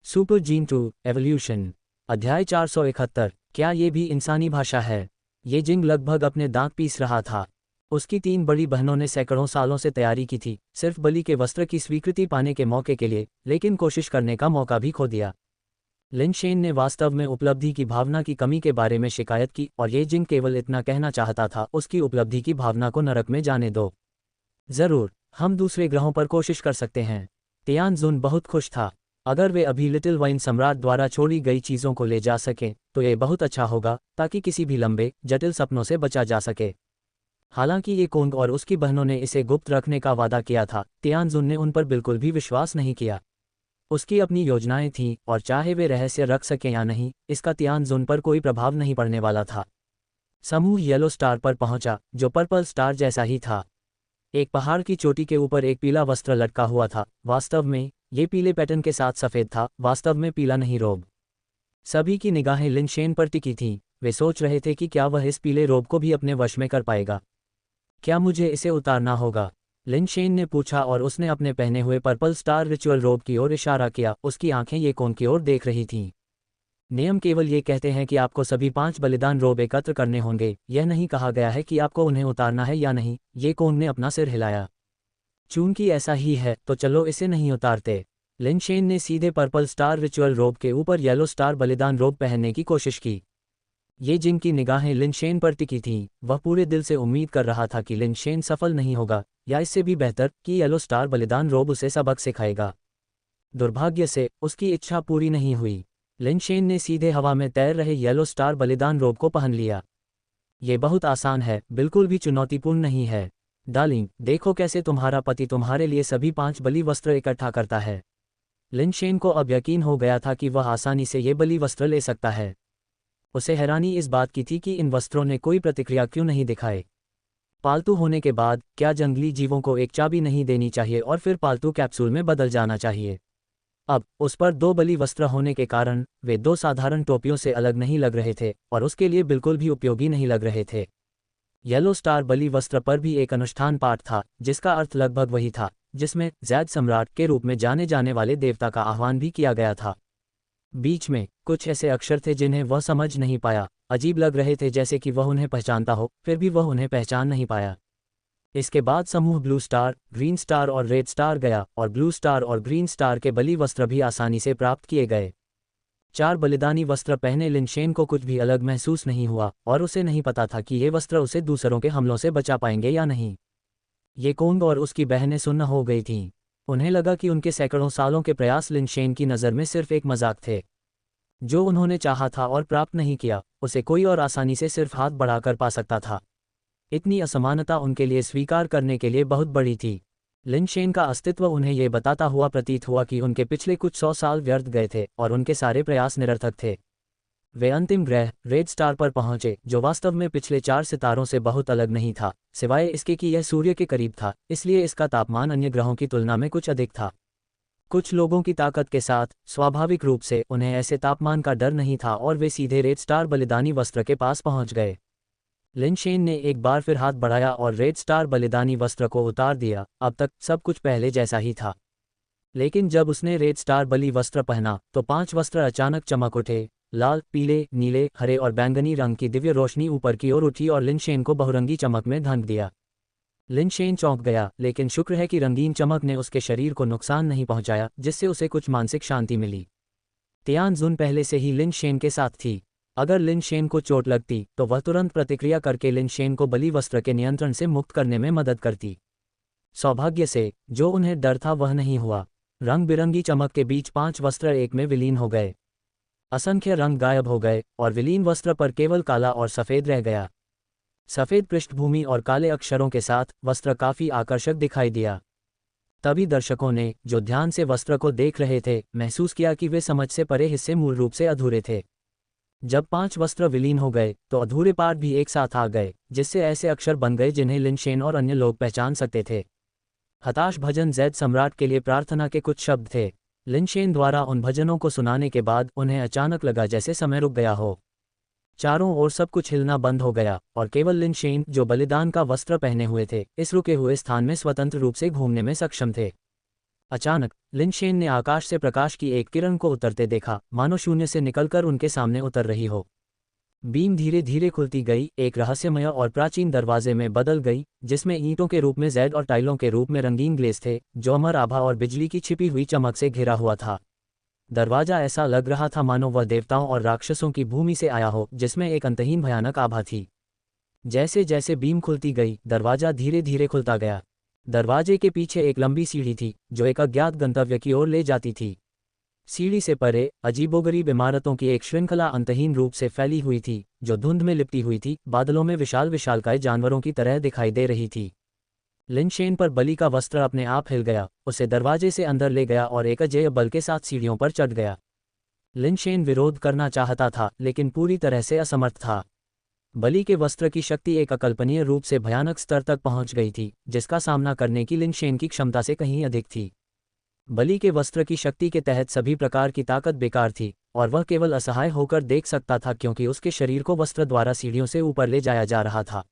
Super gene 2 evolution. अध्याय 471। क्या ये भी इंसानी भाषा है? ये जिंग लगभग अपने दांत पीस रहा था। उसकी 3 बड़ी बहनों ने सैकड़ों सालों से तैयारी की थी, सिर्फ बलि के वस्त्र की स्वीकृति पाने के मौके के लिए, लेकिन कोशिश करने का मौका भी खो दिया। लिन शेन ने वास्तव में उपलब्धि की भावना की कमी के बारे में शिकायत की, और ये जिंग केवल इतना कहना चाहता था, उसकी उपलब्धि की भावना को नरक में जाने दो। जरूर, हम दूसरे ग्रहों पर कोशिश कर सकते हैं। तियानजुन बहुत खुश था। अगर वे अभी लिटिल वाइन सम्राट द्वारा छोड़ी गई चीज़ों को ले जा सकें तो ये बहुत अच्छा होगा, ताकि किसी भी लंबे जटिल सपनों से बचा जा सके। हालांकि ये कोंग और उसकी बहनों ने इसे गुप्त रखने का वादा किया था, तियानजुन ने उन पर बिल्कुल भी विश्वास नहीं किया। उसकी अपनी योजनाएं थीं, और चाहे वे रहस्य रख सकें या नहीं, इसका तियानजुन पर कोई प्रभाव नहीं पड़ने वाला था। समूह येलो स्टार पर पहुंचा, जो पर्पल स्टार जैसा ही था। एक पहाड़ की चोटी के ऊपर एक पीला वस्त्र लटका हुआ था। वास्तव में ये पीले पैटर्न के साथ सफ़ेद था, वास्तव में पीला नहीं, रोब। सभी की निगाहें लिन शेन पर टिकी थीं। वे सोच रहे थे कि क्या वह इस पीले रोब को भी अपने वश में कर पाएगा। क्या मुझे इसे उतारना होगा? लिन शेन ने पूछा, और उसने अपने पहने हुए पर्पल स्टार रिचुअल रोब की ओर इशारा किया। उसकी आंखें ये कोन की ओर देख रही थीं। नियम केवल ये कहते हैं कि आपको सभी 5 बलिदान रोब एकत्र करने होंगे, यह नहीं कहा गया है कि आपको उन्हें उतारना है या नहीं। ये कोन ने अपना सिर हिलाया। चूंकि ऐसा ही है तो चलो इसे नहीं उतारते। लिन शेन ने सीधे पर्पल स्टार रिचुअल रोब के ऊपर येलो स्टार बलिदान रोब पहनने की कोशिश की। ये जिंग की निगाहें लिन शेन पर टिकी थीं। वह पूरे दिल से उम्मीद कर रहा था कि लिन शेन सफल नहीं होगा, या इससे भी बेहतर कि येलो स्टार बलिदान रोब उसे सबक सिखाएगा। दुर्भाग्य से उसकी इच्छा पूरी नहीं हुई। लिन शेन ने सीधे हवा में तैर रहे येलो स्टार बलिदान रोब को पहन लिया। ये बहुत आसान है, बिल्कुल भी चुनौतीपूर्ण नहीं है। डार्लिंग, देखो कैसे तुम्हारा पति तुम्हारे लिए सभी 5 बलि वस्त्र इकट्ठा करता है। लिन शेन को अब यकीन हो गया था कि वह आसानी से ये बलि वस्त्र ले सकता है। उसे हैरानी इस बात की थी कि इन वस्त्रों ने कोई प्रतिक्रिया क्यों नहीं दिखाई। पालतू होने के बाद क्या जंगली जीवों को एक चाबी नहीं देनी चाहिए और फिर पालतू कैप्सूल में बदल जाना चाहिए? अब उस पर 2 बलि वस्त्र होने के कारण वे 2 साधारण टोपियों से अलग नहीं लग रहे थे, और उसके लिए बिल्कुल भी उपयोगी नहीं लग रहे थे। येलो स्टार बलि वस्त्र पर भी एक अनुष्ठान पाठ था, जिसका अर्थ लगभग वही था, जिसमें जैद सम्राट के रूप में जाने जाने वाले देवता का आह्वान भी किया गया था। बीच में कुछ ऐसे अक्षर थे जिन्हें वह समझ नहीं पाया। अजीब लग रहे थे, जैसे कि वह उन्हें पहचानता हो, फिर भी वह उन्हें पहचान नहीं पाया। इसके बाद समूह ब्लू स्टार, ग्रीन स्टार और रेड स्टार गया, और ब्लू स्टार और ग्रीन स्टार के बलि वस्त्र भी आसानी से प्राप्त किए गए। 4 बलिदानी वस्त्र पहने लिन शेन को कुछ भी अलग महसूस नहीं हुआ, और उसे नहीं पता था कि ये वस्त्र उसे दूसरों के हमलों से बचा पाएंगे या नहीं। ये कोंग और उसकी बहनें सुन्न हो गई थीं। उन्हें लगा कि उनके सैकड़ों सालों के प्रयास लिन शेन की नज़र में सिर्फ एक मजाक थे। जो उन्होंने चाहा था और प्राप्त नहीं किया, उसे कोई और आसानी से सिर्फ हाथ बढ़ाकर पा सकता था। इतनी असमानता उनके लिए स्वीकार करने के लिए बहुत बड़ी थी। लिन शेन का अस्तित्व उन्हें ये बताता हुआ प्रतीत हुआ कि उनके पिछले कुछ 100 साल व्यर्थ गए थे, और उनके सारे प्रयास निरर्थक थे। वे अंतिम ग्रह रेड स्टार पर पहुंचे, जो वास्तव में पिछले 4 सितारों से बहुत अलग नहीं था, सिवाय इसके कि यह सूर्य के करीब था, इसलिए इसका तापमान अन्य ग्रहों की तुलना में कुछ अधिक था। कुछ लोगों की ताकत के साथ स्वाभाविक रूप से उन्हें ऐसे तापमान का डर नहीं था, और वे सीधे रेड स्टार बलिदानी वस्त्र के पास पहुंच गए। लिन शेन ने एक बार फिर हाथ बढ़ाया और रेड स्टार बलिदानी वस्त्र को उतार दिया। अब तक सब कुछ पहले जैसा ही था, लेकिन जब उसने रेड स्टार बलि वस्त्र पहना तो 5 वस्त्र अचानक चमक उठे। लाल, पीले, नीले, हरे और बैंगनी रंग की दिव्य रोशनी ऊपर की ओर उठी और लिन शेन को बहुरंगी चमक में ढंक दिया। लिन शेन चौंक गया, लेकिन शुक्र है कि रंगीन चमक ने उसके शरीर को नुकसान नहीं पहुंचाया, जिससे उसे कुछ मानसिक शांति मिली। तियानजुन पहले से ही लिन शेन के साथ थी। अगर लिन शेन को चोट लगती तो वह तुरंत प्रतिक्रिया करके लिन शेन को बलि वस्त्र के नियंत्रण से मुक्त करने में मदद करती। सौभाग्य से जो उन्हें डर था वह नहीं हुआ। रंग बिरंगी चमक के बीच 5 वस्त्र एक में विलीन हो गए। असंख्य रंग गायब हो गए, और विलीन वस्त्र पर केवल काला और सफ़ेद रह गया। सफ़ेद पृष्ठभूमि और काले अक्षरों के साथ वस्त्र काफ़ी आकर्षक दिखाई दिया। तभी दर्शकों ने, जो ध्यान से वस्त्र को देख रहे थे, महसूस किया कि वे समझ से परे हिस्से मूल रूप से अधूरे थे। जब 5 वस्त्र विलीन हो गए तो अधूरे पार्ट भी एक साथ आ गए, जिससे ऐसे अक्षर बन गए जिन्हें लिन शेन और अन्य लोग पहचान सकते थे। हताश भजन जैद सम्राट के लिए प्रार्थना के कुछ शब्द थे। लिन शेन द्वारा उन भजनों को सुनाने के बाद उन्हें अचानक लगा जैसे समय रुक गया हो। चारों ओर सब कुछ हिलना बंद हो गया, और केवल लिन शेन, जो बलिदान का वस्त्र पहने हुए थे, इस रुके हुए स्थान में स्वतंत्र रूप से घूमने में सक्षम थे। अचानक लिनशेन ने आकाश से प्रकाश की एक किरण को उतरते देखा, मानो शून्य से निकलकर उनके सामने उतर रही हो। बीम धीरे धीरे खुलती गई, एक रहस्यमय और प्राचीन दरवाजे में बदल गई, जिसमें ईंटों के रूप में जैड और टाइलों के रूप में रंगीन ग्लेस थे, जो अमर आभा और बिजली की छिपी हुई चमक से घिरा हुआ था। दरवाजा ऐसा लग रहा था मानो वह देवताओं और राक्षसों की भूमि से आया हो, जिसमें एक अंतहीन भयानक आभा थी। जैसे जैसे बीम खुलती गई, दरवाजा धीरे धीरे खुलता गया। दरवाजे के पीछे एक लंबी सीढ़ी थी, जो एक अज्ञात गंतव्य की ओर ले जाती थी। सीढ़ी से परे अजीबोगरीब इमारतों की एक श्रृंखला अंतहीन रूप से फैली हुई थी, जो धुंध में लिपटी हुई थी, बादलों में विशाल विशालकाय जानवरों की तरह दिखाई दे रही थी। लिनशेन पर बलि का वस्त्र अपने आप हिल गया, उसे दरवाजे से अंदर ले गया और एक अजेय बल के साथ सीढ़ियों पर चढ़ गया। लिनशेन विरोध करना चाहता था, लेकिन पूरी तरह से असमर्थ था। बलि के वस्त्र की शक्ति एक अकल्पनीय रूप से भयानक स्तर तक पहुंच गई थी, जिसका सामना करने की लिनशेन की क्षमता से कहीं अधिक थी। बलि के वस्त्र की शक्ति के तहत सभी प्रकार की ताकत बेकार थी, और वह केवल असहाय होकर देख सकता था, क्योंकि उसके शरीर को वस्त्र द्वारा सीढ़ियों से ऊपर ले जाया जा रहा था।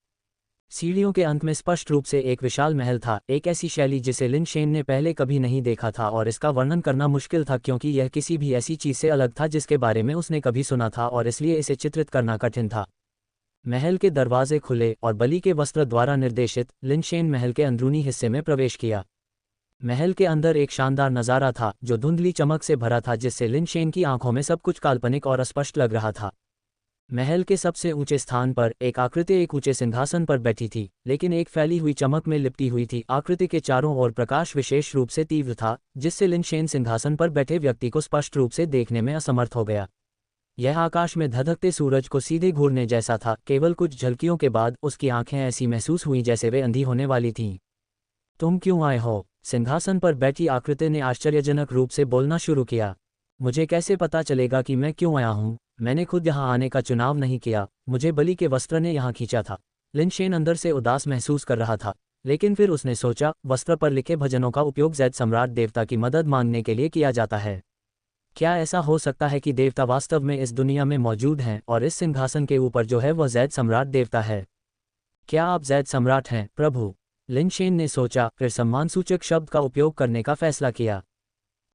सीढ़ियों के अंत में स्पष्ट रूप से एक विशाल महल था, एक ऐसी शैली जिसे लिनशेन ने पहले कभी नहीं देखा था, और इसका वर्णन करना मुश्किल था क्योंकि यह किसी भी ऐसी चीज से अलग था जिसके बारे में उसने कभी सुना था, और इसलिए इसे चित्रित करना कठिन था। महल के दरवाजे खुले और बलि के वस्त्र द्वारा निर्देशित लिनशेन महल के अंदरूनी हिस्से में प्रवेश किया। महल के अंदर एक शानदार नज़ारा था, जो धुंधली चमक से भरा था, जिससे लिनशेन की आंखों में सब कुछ काल्पनिक और अस्पष्ट लग रहा था। महल के सबसे ऊंचे स्थान पर एक आकृति एक ऊंचे सिंहासन पर बैठी थी, लेकिन एक फैली हुई चमक में लिपटी हुई थी। आकृति के चारों ओर प्रकाश विशेष रूप से तीव्र था, जिससे लिनशेन सिंहासन पर बैठे व्यक्ति को स्पष्ट रूप से देखने में असमर्थ हो गया। यह आकाश में धधकते सूरज को सीधे घूरने जैसा था। केवल कुछ झलकियों के बाद उसकी आंखें ऐसी महसूस हुईं जैसे वे अंधी होने वाली थीं। तुम क्यों आए हो? सिंहासन पर बैठी आकृति ने आश्चर्यजनक रूप से बोलना शुरू किया। मुझे कैसे पता चलेगा कि मैं क्यों आया हूँ? मैंने खुद यहाँ आने का चुनाव नहीं किया, मुझे बलि के वस्त्र ने यहाँ खींचा था। लिनशेन अंदर से उदास महसूस कर रहा था, लेकिन फिर उसने सोचा, वस्त्र पर लिखे भजनों का उपयोग जैद सम्राट देवता की मदद मांगने के लिए किया जाता है। क्या ऐसा हो सकता है कि देवता वास्तव में इस दुनिया में मौजूद हैं, और इस सिंहासन के ऊपर जो है वह जैद सम्राट देवता है? क्या आप जैद सम्राट हैं, प्रभु? लिनशेन ने सोचा, फिर सम्मानसूचक शब्द का उपयोग करने का फैसला किया।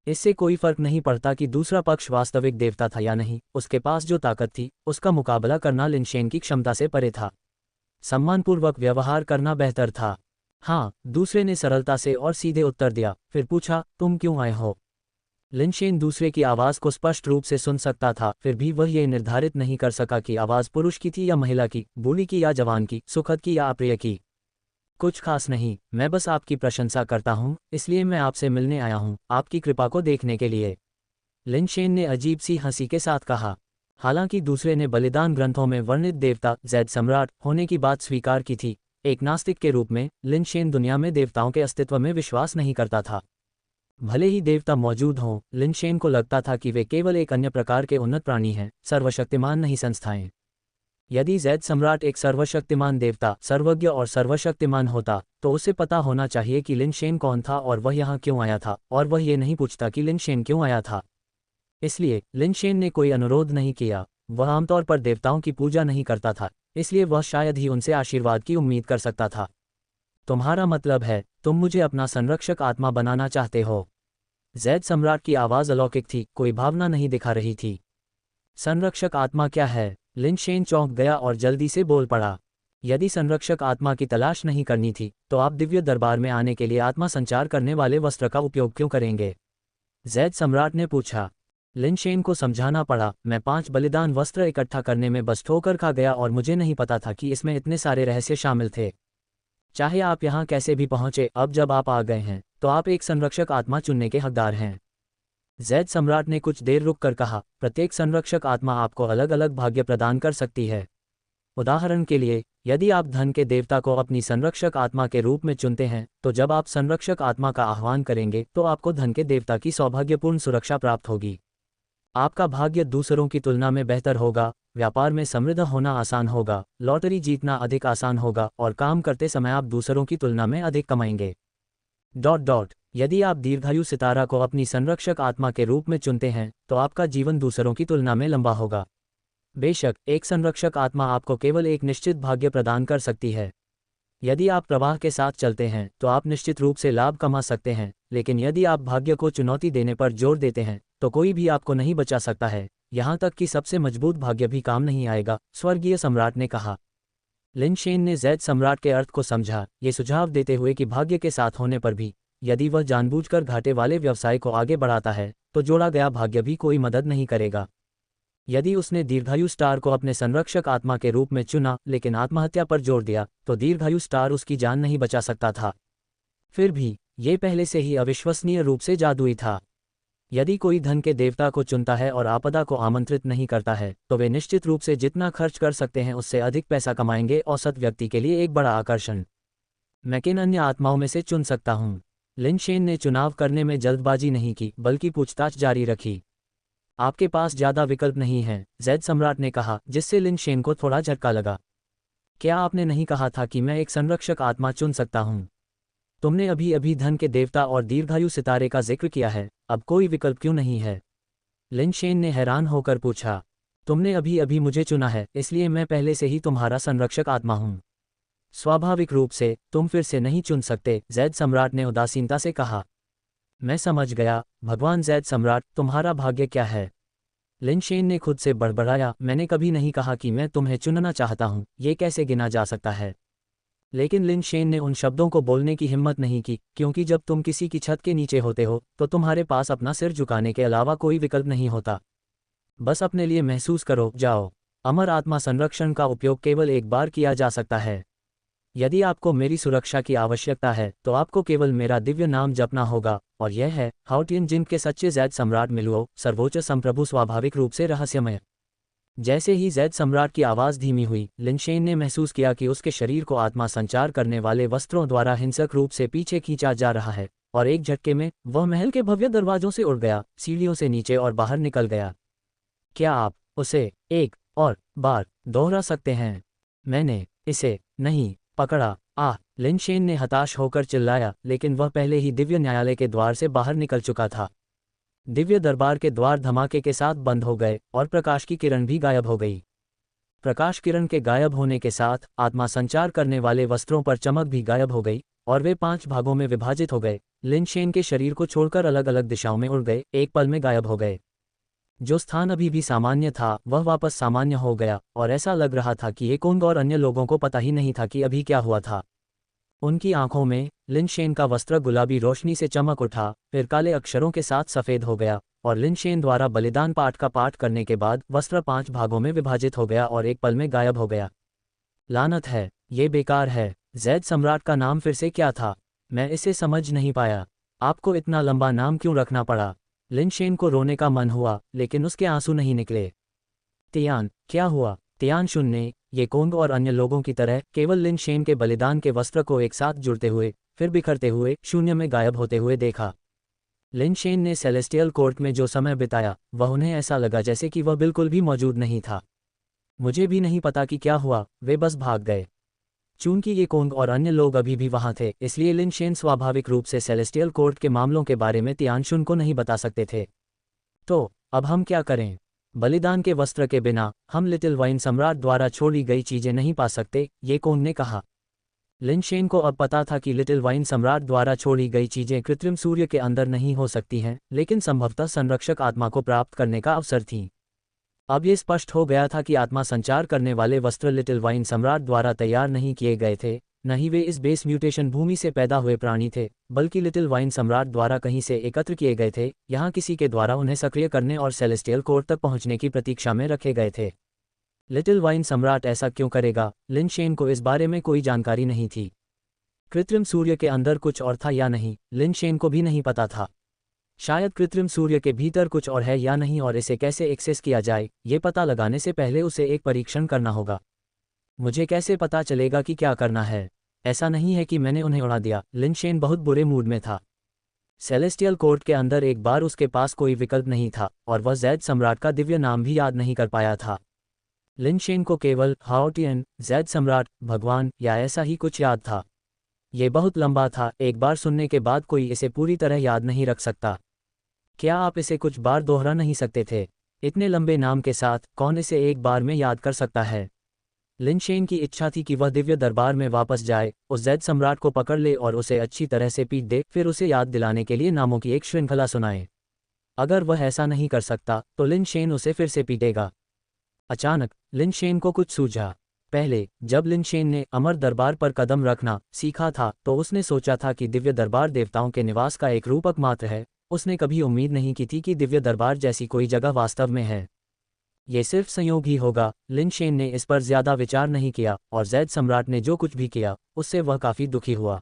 इससे कोई फर्क नहीं पड़ता कि दूसरा पक्ष वास्तविक देवता था या नहीं, उसके पास जो ताकत थी उसका मुकाबला करना लिनशेन की क्षमता से परे था। सम्मानपूर्वक व्यवहार करना बेहतर था। हाँ, दूसरे ने सरलता से और सीधे उत्तर दिया। फिर पूछा, तुम क्यों आए हो? लिनशेन दूसरे की आवाज़ को स्पष्ट रूप से सुन सकता था, फिर भी वह ये निर्धारित नहीं कर सका कि आवाज़ पुरुष की थी या महिला की, बूढ़ी की या जवान की, सुखद की या अप्रिय की। कुछ खास नहीं, मैं बस आपकी प्रशंसा करता हूँ, इसलिए मैं आपसे मिलने आया हूँ, आपकी कृपा को देखने के लिए। लिनशेन ने अजीब सी हंसी के साथ कहा। हालांकि दूसरे ने बलिदान ग्रंथों में वर्णित देवता जैद सम्राट होने की बात स्वीकार की थी, एक नास्तिक के रूप में लिनशेन दुनिया में देवताओं के अस्तित्व में विश्वास नहीं करता था। भले ही देवता मौजूद हों, लिनशेन को लगता था कि वे केवल एक अन्य प्रकार के उन्नत प्राणी हैं, सर्वशक्तिमान नहीं संस्थाएं। यदि जैद सम्राट एक सर्वशक्तिमान देवता, सर्वज्ञ और सर्वशक्तिमान होता, तो उसे पता होना चाहिए कि लिनशेन कौन था और वह यहाँ क्यों आया था, और वह ये नहीं पूछता कि लिनशेन क्यों आया था। इसलिए लिनशेन ने कोई अनुरोध नहीं किया। वह आमतौर पर देवताओं की पूजा नहीं करता था, इसलिए वह शायद ही उनसे आशीर्वाद की उम्मीद कर सकता था। तुम्हारा मतलब है, तुम मुझे अपना संरक्षक आत्मा बनाना चाहते हो? जैद सम्राट की आवाज़ अलौकिक थी, कोई भावना नहीं दिखा रही थी। संरक्षक आत्मा क्या है? लिनशेन चौंक गया और जल्दी से बोल पड़ा। यदि संरक्षक आत्मा की तलाश नहीं करनी थी, तो आप दिव्य दरबार में आने के लिए आत्मा संचार करने वाले वस्त्र का उपयोग क्यों करेंगे? जैद सम्राट ने पूछा। लिनशेन को समझाना पड़ा, मैं 5 बलिदान वस्त्र इकट्ठा करने में बस ठोकर खा गया और मुझे नहीं पता था कि इसमें इतने सारे रहस्य शामिल थे। चाहे आप यहाँ कैसे भी पहुँचे, अब जब आप आ गए हैं, तो आप एक संरक्षक आत्मा चुनने के हकदार हैं। जैद सम्राट ने कुछ देर रुक कर कहा, प्रत्येक संरक्षक आत्मा आपको अलग अलग भाग्य प्रदान कर सकती है। उदाहरण के लिए, यदि आप धन के देवता को अपनी संरक्षक आत्मा के रूप में चुनते हैं, तो जब आप संरक्षक आत्मा का आह्वान करेंगे तो आपको धन के देवता की सौभाग्यपूर्ण सुरक्षा प्राप्त होगी। आपका भाग्य दूसरों की तुलना में बेहतर होगा, व्यापार में समृद्ध होना आसान होगा, लॉटरी जीतना अधिक आसान होगा, और काम करते समय आप दूसरों की तुलना में अधिक कमाएंगे। यदि आप दीर्घायु सितारा को अपनी संरक्षक आत्मा के रूप में चुनते हैं, तो आपका जीवन दूसरों की तुलना में लंबा होगा। बेशक, एक संरक्षक आत्मा आपको केवल एक निश्चित भाग्य प्रदान कर सकती है। यदि आप प्रवाह के साथ चलते हैं, तो आप निश्चित रूप से लाभ कमा सकते हैं, लेकिन यदि आप भाग्य को चुनौती देने पर जोर देते हैं तो कोई भी आपको नहीं बचा सकता है, यहाँ तक कि सबसे मजबूत भाग्य भी काम नहीं आएगा, स्वर्गीय सम्राट ने कहा। लिन शेन ने जैद सम्राट के अर्थ को समझा, ये सुझाव देते हुए कि भाग्य के साथ होने पर भी यदि वह जानबूझकर घाटे वाले व्यवसाय को आगे बढ़ाता है तो जोड़ा गया भाग्य भी कोई मदद नहीं करेगा। यदि उसने दीर्घायु स्टार को अपने संरक्षक आत्मा के रूप में चुना लेकिन आत्महत्या पर जोर दिया तो दीर्घायु स्टार उसकी जान नहीं बचा सकता था। फिर भी ये पहले से ही अविश्वसनीय रूप से जादुई था। यदि कोई धन के देवता को चुनता है और आपदा को आमंत्रित नहीं करता है तो वे निश्चित रूप से जितना खर्च कर सकते हैं उससे अधिक पैसा कमाएंगे। औसत व्यक्ति के लिए एक बड़ा आकर्षण। मैं किन अन्य आत्माओं में से चुन सकता हूँ? लिन शेन ने चुनाव करने में जल्दबाजी नहीं की बल्कि पूछताछ जारी रखी। आपके पास ज़्यादा विकल्प नहीं हैं, जैद सम्राट ने कहा, जिससे लिन शेन को थोड़ा झटका लगा। क्या आपने नहीं कहा था कि मैं एक संरक्षक आत्मा चुन सकता हूँ? तुमने अभी अभी धन के देवता और दीर्घायु सितारे का जिक्र किया है, अब कोई विकल्प क्यों नहीं है? लिन शेन ने हैरान होकर पूछा। तुमने अभी अभी मुझे चुना है, इसलिए मैं पहले से ही तुम्हारा संरक्षक आत्मा हूँ। स्वाभाविक रूप से तुम फिर से नहीं चुन सकते, जैद सम्राट ने उदासीनता से कहा। मैं समझ गया, भगवान जैद सम्राट, तुम्हारा भाग्य क्या है? लिन शेन ने खुद से बड़बड़ाया, मैंने कभी नहीं कहा कि मैं तुम्हें चुनना चाहता हूँ, ये कैसे गिना जा सकता है? लेकिन लिन शेन ने उन शब्दों को बोलने की हिम्मत नहीं की, क्योंकि जब तुम किसी की छत के नीचे होते हो तो तुम्हारे पास अपना सिर झुकाने के अलावा कोई विकल्प नहीं होता। बस अपने लिए महसूस करो, जाओ। अमर आत्मा संरक्षण का उपयोग केवल एक बार किया जा सकता है। यदि आपको मेरी सुरक्षा की आवश्यकता है तो आपको केवल मेरा दिव्य नाम जपना होगा, और यह है हाउटियन जिन के सच्चे जैद सम्राट मिलुओ, सर्वोच्च संप्रभु। स्वाभाविक रूप से रहस्यमय। जैसे ही जैद सम्राट की आवाज़ धीमी हुई, लिन शेन ने महसूस किया कि उसके शरीर को आत्मा संचार करने वाले वस्त्रों द्वारा हिंसक रूप से पीछे खींचा जा रहा है, और एक झटके में वह महल के भव्य दरवाजों से उड़ गया, सीढ़ियों से नीचे और बाहर निकल गया। क्या आप उसे एक और बार दोहरा सकते हैं? मैंने इसे नहीं पकड़ा। लिन शेन ने हताश होकर चिल्लाया, लेकिन वह पहले ही दिव्य न्यायालय के द्वार से बाहर निकल चुका था। दिव्य दरबार के द्वार धमाके के साथ बंद हो गए और प्रकाश की किरण भी गायब हो गई। प्रकाश किरण के गायब होने के साथ आत्मा संचार करने वाले वस्त्रों पर चमक भी गायब हो गई और वे 5 भागों में विभाजित हो गए। लिन शेन के शरीर को छोड़कर अलग अलग दिशाओं में उड़ गए, एक पल में गायब हो गए। जो स्थान अभी भी सामान्य था वह वापस सामान्य हो गया, और ऐसा लग रहा था कि एकोंग और अन्य लोगों को पता ही नहीं था कि अभी क्या हुआ था। उनकी आंखों में लिन शेन का वस्त्र गुलाबी रोशनी से चमक उठा, फिर काले अक्षरों के साथ सफ़ेद हो गया, और लिन शेन द्वारा बलिदान पाठ का पाठ करने के बाद वस्त्र 5 भागों में विभाजित हो गया और एक पल में गायब हो गया। लानत है, ये बेकार है। जैद सम्राट का नाम फिर से क्या था? मैं इसे समझ नहीं पाया। आपको इतना लंबा नाम क्यों रखना पड़ा? लिन शेन को रोने का मन हुआ, लेकिन उसके आंसू नहीं निकले। तियान, क्या हुआ? तियान शुन ने ये कोंग और अन्य लोगों की तरह केवल लिन शेन के बलिदान के वस्त्र को एक साथ जुड़ते हुए, फिर बिखरते हुए, शून्य में गायब होते हुए देखा। लिन शेन ने सेलेस्टियल कोर्ट में जो समय बिताया वह उन्हें ऐसा लगा जैसे कि वह बिल्कुल भी मौजूद नहीं था। मुझे भी नहीं पता कि क्या हुआ, वे बस भाग गए। चूंकि ये कोंग और अन्य लोग अभी भी वहां थे, इसलिए लिन शेन स्वाभाविक रूप से सेलेस्टियल कोर्ट के मामलों के बारे में तियान शुन को नहीं बता सकते थे। तो अब हम क्या करें? बलिदान के वस्त्र के बिना हम लिटिल वाइन सम्राट द्वारा छोड़ी गई चीजें नहीं पा सकते, ये कोंग ने कहा। लिन शेन को अब पता था कि लिटिल वाइन सम्राट द्वारा छोड़ी गई चीजें कृत्रिम सूर्य के अंदर नहीं हो सकती हैं, लेकिन संभवतः संरक्षक आत्मा को प्राप्त करने का अवसर थीं। अब ये स्पष्ट हो गया था कि आत्मा संचार करने वाले वस्त्र लिटिल वाइन सम्राट द्वारा तैयार नहीं किए गए थे, न ही वे इस बेस म्यूटेशन भूमि से पैदा हुए प्राणी थे, बल्कि लिटिल वाइन सम्राट द्वारा कहीं से एकत्र किए गए थे, यहाँ किसी के द्वारा उन्हें सक्रिय करने और सेलेस्टियल कोर्ट तक पहुँचने की प्रतीक्षा में रखे गए थे। लिटिल वाइन सम्राट ऐसा क्यों करेगा? लिन शेन को इस बारे में कोई जानकारी नहीं थी। कृत्रिम सूर्य के अंदर कुछ और था या नहीं, लिन शेन को भी नहीं पता था। शायद कृत्रिम सूर्य के भीतर कुछ और है या नहीं, और इसे कैसे एक्सेस किया जाए, ये पता लगाने से पहले उसे एक परीक्षण करना होगा। मुझे कैसे पता चलेगा कि क्या करना है? ऐसा नहीं है कि मैंने उन्हें उड़ा दिया। लिन शेन बहुत बुरे मूड में था। सेलेस्टियल कोर्ट के अंदर एक बार उसके पास कोई विकल्प नहीं था, और वह जैद सम्राट का दिव्य नाम भी याद नहीं कर पाया था। लिन शेन को केवल हाओटियन, जैद सम्राट, भगवान या ऐसा ही कुछ याद था। ये बहुत लंबा था, एक बार सुनने के बाद कोई इसे पूरी तरह याद नहीं रख सकता। क्या आप इसे कुछ बार दोहरा नहीं सकते थे? इतने लंबे नाम के साथ कौन इसे एक बार में याद कर सकता है? लिन शेन की इच्छा थी कि वह दिव्य दरबार में वापस जाए, उस जैद सम्राट को पकड़ ले और उसे अच्छी तरह से पीट दे, फिर उसे याद दिलाने के लिए नामों की एक श्रृंखला सुनाए। अगर वह ऐसा नहीं कर सकता तो लिन शेन उसे फिर से पीटेगा। अचानक लिन शेन को कुछ सूझा। पहले जब लिन शेन ने अमर दरबार पर कदम रखना सीखा था तो उसने सोचा था कि दिव्य दरबार देवताओं के निवास का एक रूपक मात्र है। उसने कभी उम्मीद नहीं की थी कि दिव्य दरबार जैसी कोई जगह वास्तव में है। ये सिर्फ संयोग ही होगा। लिन शेन ने इस पर ज्यादा विचार नहीं किया और जैद सम्राट ने जो कुछ भी किया उससे वह काफी दुखी हुआ।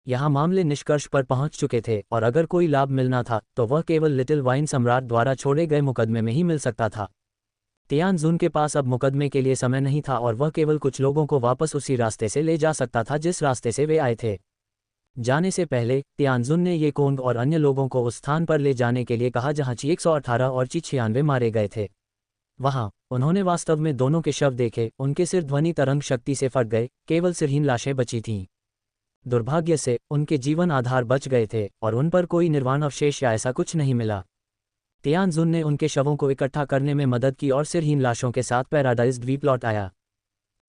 यहाँ मामले निष्कर्ष पर पहुंच चुके थे और अगर कोई लाभ मिलना था तो वह केवल लिटिल वाइन सम्राट द्वारा छोड़े गए मुकदमे में ही मिल सकता था। तियानजुन के पास अब मुकदमे के लिए समय नहीं था और वह केवल कुछ लोगों को वापस उसी रास्ते से ले जा सकता था जिस रास्ते से वे आए थे। जाने से पहले तियानजुन ने ये कोंग और अन्य लोगों को उस स्थान पर ले जाने के लिए कहा जहां ची 118 और ची 96 मारे गए थे। वहां उन्होंने वास्तव में दोनों के शव देखे, उनके सिर ध्वनि तरंग शक्ति से फट गए, केवल सिरहीन लाशें बची थीं। दुर्भाग्य से उनके जीवन आधार बच गए थे और उन पर कोई निर्वाण अवशेष या ऐसा कुछ नहीं मिला। तियानजुन ने उनके शवों को इकट्ठा करने में मदद की और सिरहीन लाशों के साथ पैराडाइज द्वीप लौट आया।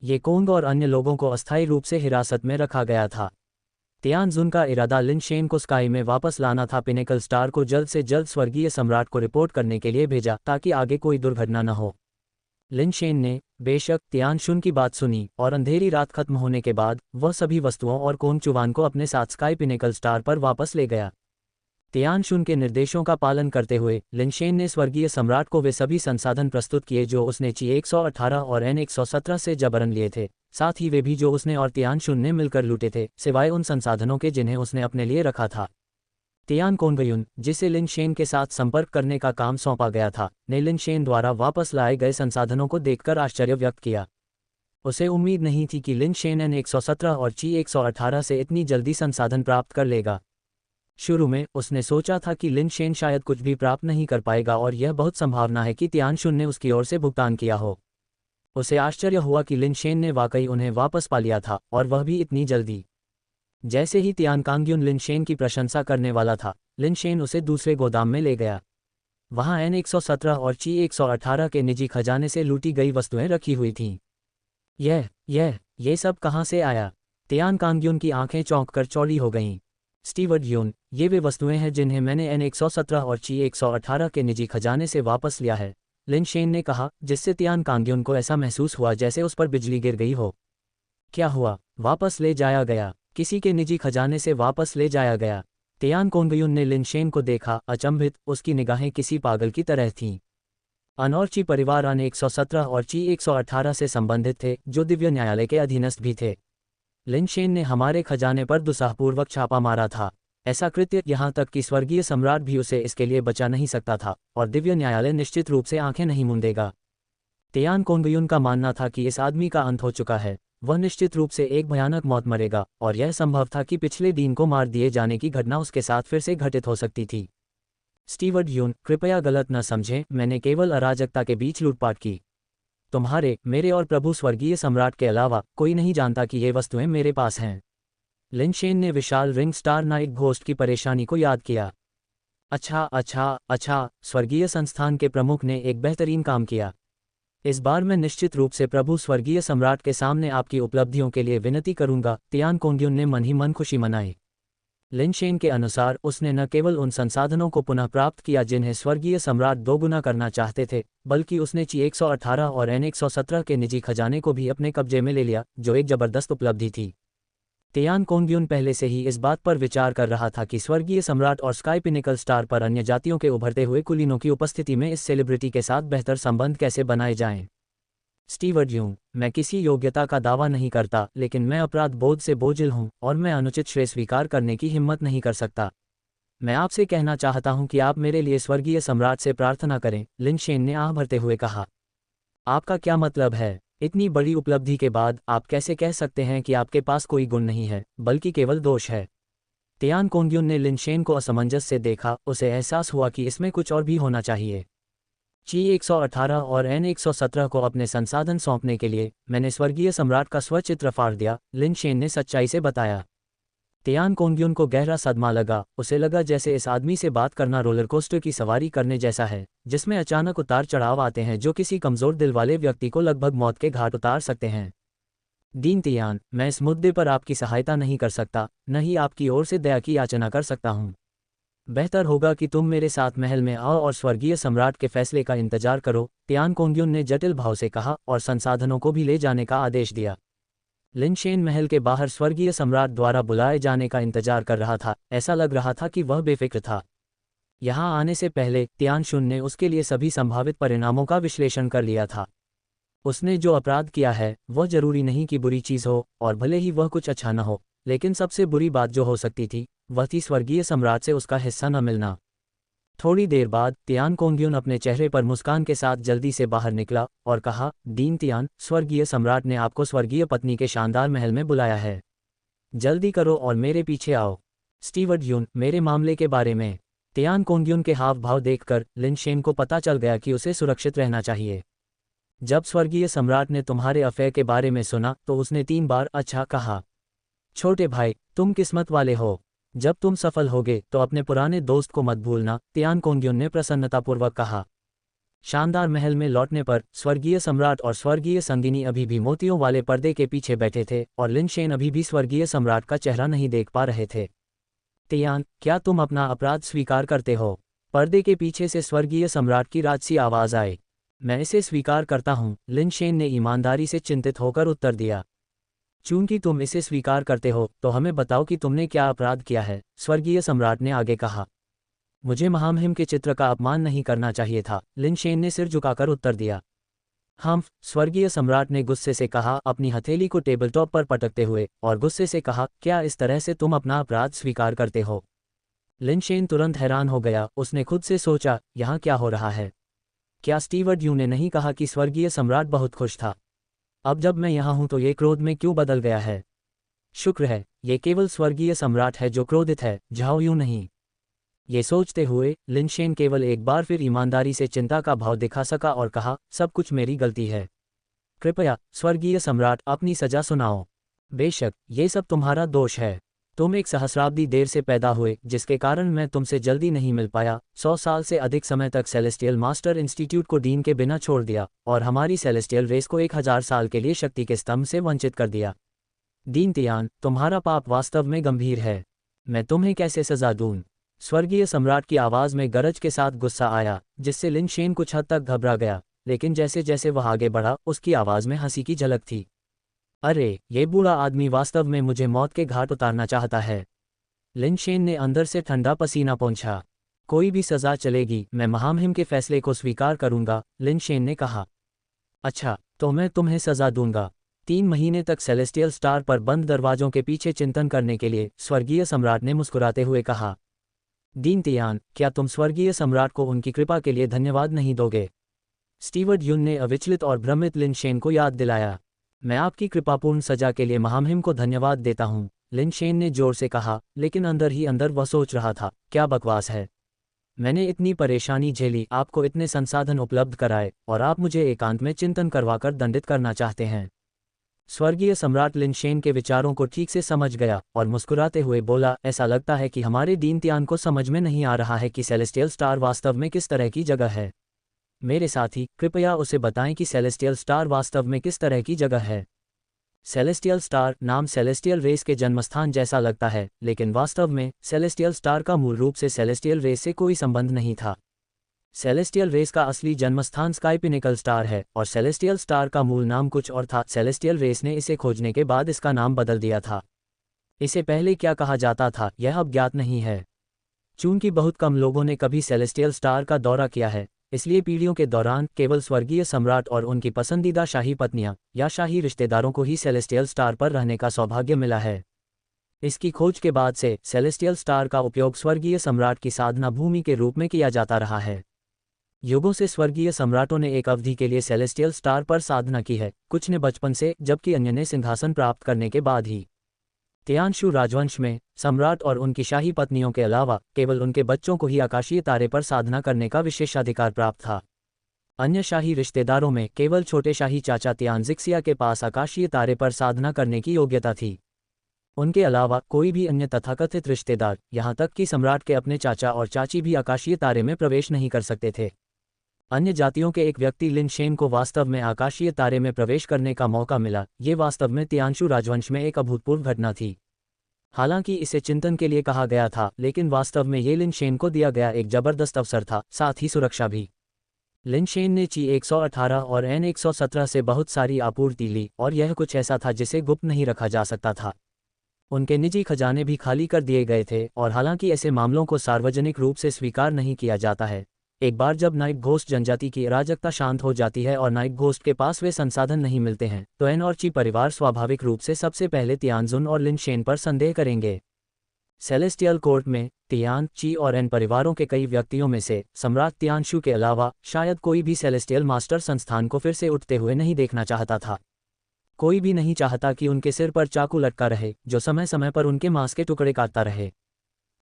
ये कोंग और अन्य लोगों को अस्थायी रूप से हिरासत में रखा गया था। तियानजुन का इरादा लिन शेन को स्काई में वापस लाना था। पिनेकल स्टार को जल्द से जल्द स्वर्गीय सम्राट को रिपोर्ट करने के लिए भेजा ताकि आगे कोई दुर्घटना न हो। लिन शेन ने बेशक तियानशुन की बात सुनी और अंधेरी रात खत्म होने के बाद वह सभी वस्तुओं और कोंग चुवान को अपने साथ स्काई पिनेकल स्टार पर वापस ले गया। तियानशुन के निर्देशों का पालन करते हुए लिन शेन ने स्वर्गीय सम्राट को वे सभी संसाधन प्रस्तुत किए जो उसने ची 118 और एन 117 से जबरन लिए थे, साथ ही वे भी जो उसने और तियानशुन ने मिलकर लूटे थे, सिवाय उन संसाधनों के जिन्हें उसने अपने लिए रखा था। तियान कोंगयुन, जिसे लिन शेन के साथ संपर्क करने का काम सौंपा गया था, ने लिन शेन द्वारा वापस लाए गए संसाधनों को देखकर आश्चर्य व्यक्त किया। उसे उम्मीद नहीं थी कि लिन शेन एन 117 और ची 118 से इतनी जल्दी संसाधन प्राप्त कर लेगा। शुरू में उसने सोचा था कि लिन शेन शायद कुछ भी प्राप्त नहीं कर पाएगा और यह बहुत संभावना है कि तियानशुन ने उसकी ओर से भुगतान किया हो। उसे आश्चर्य हुआ कि लिन शेन ने वाकई उन्हें वापस पा लिया था और वह भी इतनी जल्दी। जैसे ही तियान कांग्युन लिन शेन की प्रशंसा करने वाला था, लिन शेन उसे दूसरे गोदाम में ले गया। वहां एन 117 और ची 118 के निजी खजाने से लूटी गई वस्तुएं रखी हुई थीं। ये सब कहां से आया? तियान कांग्युन की आंखें चौंक कर चौड़ी हो गईं। स्टीवर्ड यून, ये वे वस्तुएं हैं जिन्हें मैंने एन 117 और ची 118 के निजी खजाने से वापस लिया है, लिन शेन ने कहा, जिससे तियान कांग्युन को ऐसा महसूस हुआ जैसे उस पर बिजली गिर गई हो। क्या हुआ? वापस ले जाया गया? किसी के निजी खजाने से वापस ले जाया गया? तियान कोंगयुन ने लिन शेन को देखा, अचंभित। उसकी निगाहें किसी पागल की तरह थीं। अन और ची परिवार एन 117 और ची 118 से संबंधित थे, जो दिव्य न्यायालय के अधीनस्थ भी थे। लिन शेन ने हमारे खजाने पर दुस्साहपूर्वक छापा मारा था। ऐसा कृत्य यहाँ तक कि स्वर्गीय सम्राट भी उसे इसके लिए बचा नहीं सकता था और दिव्य न्यायालय निश्चित रूप से आंखें नहीं मूंदेगा। तियान कोंगयुन का मानना था कि इस आदमी का अंत हो चुका है, वह निश्चित रूप से एक भयानक मौत मरेगा और यह संभव था कि पिछले दिन को मार दिए जाने की घटना उसके साथ फिर से घटित हो सकती थी। स्टीवर्ड यून, कृपया गलत न समझें, मैंने केवल अराजकता के बीच लूटपाट की। तुम्हारे, मेरे और प्रभु स्वर्गीय सम्राट के अलावा कोई नहीं जानता कि ये वस्तुएं मेरे पास हैं। लिन शेन ने विशाल रिंग स्टार नाइट घोस्ट की परेशानी को याद किया। अच्छा, स्वर्गीय संस्थान के प्रमुख ने एक बेहतरीन काम किया। इस बार मैं निश्चित रूप से प्रभु स्वर्गीय सम्राट के सामने आपकी उपलब्धियों के लिए विनती करूंगा। तियान कोंगयुन ने मन ही मन खुशी मनाई। लिन शेन के अनुसार उसने न केवल उन संसाधनों को पुनः प्राप्त किया जिन्हें स्वर्गीय सम्राट दोगुना करना चाहते थे, बल्कि उसने ची 118 और एन 117 के निजी खजाने को भी अपने कब्जे में ले लिया, जो एक जबरदस्त उपलब्धि थी। तियान कोंगयुन पहले से ही इस बात पर विचार कर रहा था कि स्वर्गीय सम्राट और स्काई पिनिकल स्टार पर अन्य जातियों के उभरते हुए कुलीनों की उपस्थिति में इस सेलिब्रिटी के साथ बेहतर संबंध कैसे बनाए जाएं। स्टीवर्ड यूं, मैं किसी योग्यता का दावा नहीं करता, लेकिन मैं अपराध बोध से बोझिल हूं और मैं अनुचित श्रेय स्वीकार करने की हिम्मत नहीं कर सकता। मैं आपसे कहना चाहता हूं कि आप मेरे लिए स्वर्गीय सम्राट से प्रार्थना करें, लिन शेन ने आह भरते हुए कहा। आपका क्या मतलब है? इतनी बड़ी उपलब्धि के बाद आप कैसे कह सकते हैं कि आपके पास कोई गुण नहीं है, बल्कि केवल दोष है? तियान कोंगयुन ने लिन शेन को असमंजस से देखा। उसे एहसास हुआ कि इसमें कुछ और भी होना चाहिए। ची 118 और एन 117 को अपने संसाधन सौंपने के लिए मैंने स्वर्गीय सम्राट का स्वचित्र फाड़ दिया, लिन शेन ने सच्चाई से बताया। तियान कोंग्युन को गहरा सदमा लगा। उसे लगा जैसे इस आदमी से बात करना रोलर कोस्टर की सवारी करने जैसा है, जिसमें अचानक उतार चढ़ाव आते हैं जो किसी कमज़ोर दिल वाले व्यक्ति को लगभग मौत के घाट उतार सकते हैं। डीन तियान, मैं इस मुद्दे पर आपकी सहायता नहीं कर सकता, न ही आपकी ओर से दया की याचना कर सकता हूँ। बेहतर होगा कि तुम मेरे साथ महल में आओ और स्वर्गीय सम्राट के फैसले का इंतजार करो, तियान कोंग्युन ने जटिल भाव से कहा और संसाधनों को भी ले जाने का आदेश दिया। लिनशेन महल के बाहर स्वर्गीय सम्राट द्वारा बुलाए जाने का इंतजार कर रहा था। ऐसा लग रहा था कि वह बेफिक्र था। यहाँ आने से पहले तियानशुन ने उसके लिए सभी संभावित परिणामों का विश्लेषण कर लिया था। उसने जो अपराध किया है वह जरूरी नहीं कि बुरी चीज़ हो, और भले ही वह कुछ अच्छा न हो, लेकिन सबसे बुरी बात जो हो सकती थी वह थी स्वर्गीय सम्राट से उसका हिस्सा न मिलना। थोड़ी देर बाद तियान कोंग्युन अपने चेहरे पर मुस्कान के साथ जल्दी से बाहर निकला और कहा, डीन तियान, स्वर्गीय सम्राट ने आपको स्वर्गीय पत्नी के शानदार महल में बुलाया है। जल्दी करो और मेरे पीछे आओ। स्टीवर्ड यून, मेरे मामले के बारे में। तियान कोंग्युन के हाव भाव देखकर लिनशेन को पता चल गया कि उसे सुरक्षित रहना चाहिए। जब स्वर्गीय सम्राट ने तुम्हारे अफेयर के बारे में सुना तो उसने 3 बार अच्छा कहा। छोटे भाई, तुम किस्मत वाले हो। जब तुम सफल होगे तो अपने पुराने दोस्त को मत भूलना, तियान कोंग्युन ने प्रसन्नतापूर्वक कहा। शानदार महल में लौटने पर स्वर्गीय सम्राट और स्वर्गीय संगिनी अभी भी मोतियों वाले पर्दे के पीछे बैठे थे और लिनशेन अभी भी स्वर्गीय सम्राट का चेहरा नहीं देख पा रहे थे। तियान, क्या तुम अपना अपराध स्वीकार करते हो? पर्दे के पीछे से स्वर्गीय सम्राट की राजसी आवाज आई। मैं इसे स्वीकार करता हूँ, लिनशेन ने ईमानदारी से चिंतित होकर उत्तर दिया। चूंकि तुम इसे स्वीकार करते हो तो हमें बताओ कि तुमने क्या अपराध किया है, स्वर्गीय सम्राट ने आगे कहा। मुझे महामहिम के चित्र का अपमान नहीं करना चाहिए था, लिनशेन ने सिर झुकाकर उत्तर दिया। हम, स्वर्गीय सम्राट ने गुस्से से कहा, अपनी हथेली को टेबल टॉप पर पटकते हुए, और गुस्से से कहा, क्या इस तरह से तुम अपना अपराध स्वीकार करते हो? लिनशेन तुरंत हैरान हो गया। उसने खुद से सोचा, यहाँ क्या हो रहा है? क्या स्टीवर्ड यूं ने नहीं कहा कि स्वर्गीय सम्राट बहुत खुश था? अब जब मैं यहाँ हूँ तो ये क्रोध में क्यों बदल गया है? शुक्र है, ये केवल स्वर्गीय सम्राट है जो क्रोधित है, झाओ यूं नहीं। ये सोचते हुए लिनशेन केवल एक बार फिर ईमानदारी से चिंता का भाव दिखा सका और कहा, सब कुछ मेरी गलती है। कृपया स्वर्गीय सम्राट, अपनी सजा सुनाओ। बेशक, ये सब तुम्हारा दोष है। तुम एक सहस्राब्दी देर से पैदा हुए, जिसके कारण मैं तुमसे जल्दी नहीं मिल पाया। 100 साल से अधिक समय तक सेलेस्टियल मास्टर इंस्टीट्यूट को डीन के बिना छोड़ दिया, और हमारी सेलेस्टियल रेस को 1000 साल के लिए शक्ति के स्तंभ से वंचित कर दिया। डीन तियान, तुम्हारा पाप वास्तव में गंभीर है। मैं तुम्हें कैसे सजा दूं? स्वर्गीय सम्राट की आवाज़ में गरज के साथ गुस्सा आया, जिससे लिनशेन कुछ हद तक घबरा गया, लेकिन जैसे जैसे वह आगे बढ़ा उसकी आवाज़ में हंसी की झलक थी। अरे, ये बूढ़ा आदमी वास्तव में मुझे मौत के घाट उतारना चाहता है। लिनशेन ने अंदर से ठंडा पसीना पोंछा। कोई भी सजा चलेगी, मैं महामहिम के फैसले को स्वीकार करूंगा, लिनशेन ने कहा। अच्छा, तो मैं तुम्हें सजा दूंगा। 3 महीने तक सेलेस्टियल स्टार पर बंद दरवाजों के पीछे चिंतन करने के लिए, स्वर्गीय सम्राट ने मुस्कुराते हुए कहा। डीन तियान, क्या तुम स्वर्गीय सम्राट को उनकी कृपा के लिए धन्यवाद नहीं दोगे? स्टीवर्ड यून ने अविचलित और भ्रमित लिनशेन को याद दिलाया। मैं आपकी कृपापूर्ण सजा के लिए महामहिम को धन्यवाद देता हूँ, लिनशेन ने जोर से कहा, लेकिन अंदर ही अंदर वह सोच रहा था, क्या बकवास है। मैंने इतनी परेशानी झेली, आपको इतने संसाधन उपलब्ध कराए, और आप मुझे एकांत में चिंतन करवाकर दंडित करना चाहते हैं। स्वर्गीय सम्राट लिनशेन के विचारों को ठीक से समझ गया और मुस्कुराते हुए बोला, ऐसा लगता है कि हमारे डीन तियान को समझ में नहीं आ रहा है कि सेलेस्टियल स्टार वास्तव में किस तरह की जगह है। मेरे साथी, कृपया उसे बताएं कि सेलेस्टियल स्टार वास्तव में किस तरह की जगह है। सेलेस्टियल स्टार नाम सेलेस्टियल रेस के जन्मस्थान जैसा लगता है, लेकिन वास्तव में सेलेस्टियल स्टार का मूल रूप से सेलेस्टियल रेस से कोई संबंध नहीं था। सेलेस्टियल रेस का असली जन्मस्थान स्काई पिनिकल स्टार है, और सेलेस्टियल स्टार का मूल नाम कुछ और था। सेलेस्टियल रेस ने इसे खोजने के बाद इसका नाम बदल दिया था। इसे पहले क्या कहा जाता था यह अब ज्ञात नहीं है। चूंकि बहुत कम लोगों ने कभी सेलेस्टियल स्टार का दौरा किया है, इसलिए पीढ़ियों के दौरान केवल स्वर्गीय सम्राट और उनकी पसंदीदा शाही पत्नियां या शाही रिश्तेदारों को ही सेलेस्टियल स्टार पर रहने का सौभाग्य मिला है। इसकी खोज के बाद से सेलेस्टियल स्टार का उपयोग स्वर्गीय सम्राट की साधना भूमि के रूप में किया जाता रहा है। युगों से स्वर्गीय सम्राटों ने एक अवधि के लिए सेलेस्टियल स्टार पर साधना की है, कुछ ने बचपन से, जबकि अन्य ने सिंहासन प्राप्त करने के बाद ही। तियानशु राजवंश में सम्राट और उनकी शाही पत्नियों के अलावा केवल उनके बच्चों को ही आकाशीय तारे पर साधना करने का विशेषाधिकार प्राप्त था। अन्य शाही रिश्तेदारों में केवल छोटे शाही चाचा तियानजिक्सिया के पास आकाशीय तारे पर साधना करने की योग्यता थी। उनके अलावा कोई भी अन्य तथाकथित रिश्तेदार, यहाँ तक कि सम्राट के अपने चाचा और चाची भी आकाशीय तारे में प्रवेश नहीं कर सकते थे। अन्य जातियों के एक व्यक्ति लिन शेन को वास्तव में आकाशीय तारे में प्रवेश करने का मौका मिला। ये वास्तव में तियानशु राजवंश में एक अभूतपूर्व घटना थी। हालांकि इसे चिंतन के लिए कहा गया था, लेकिन वास्तव में ये लिन शेन को दिया गया एक जबरदस्त अवसर था, साथ ही सुरक्षा भी। लिन शेन ने ची 118 और एन 117 से बहुत सारी आपूर्ति ली, और यह कुछ ऐसा था जिसे गुप्त नहीं रखा जा सकता था। उनके निजी खजाने भी खाली कर दिए गए थे, और हालांकि ऐसे मामलों को सार्वजनिक रूप से स्वीकार नहीं किया जाता है। एक बार जब नाइट घोस्ट जनजाति की अराजकता शांत हो जाती है और नाइट घोस्ट के पास वे संसाधन नहीं मिलते हैं, तो एन और ची परिवार स्वाभाविक रूप से सबसे पहले तियानजुन और लिन शेन पर संदेह करेंगे। सेलेस्टियल कोर्ट में तियान, ची और एन परिवारों के कई व्यक्तियों में से सम्राट तियानशु के अलावा शायद कोई भी सेलेस्टियल मास्टर संस्थान को फिर से उठते हुए नहीं देखना चाहता था। कोई भी नहीं चाहता कि उनके सिर पर चाकू लटका रहे, जो समय समय पर उनके मांस के टुकड़े काटता रहे।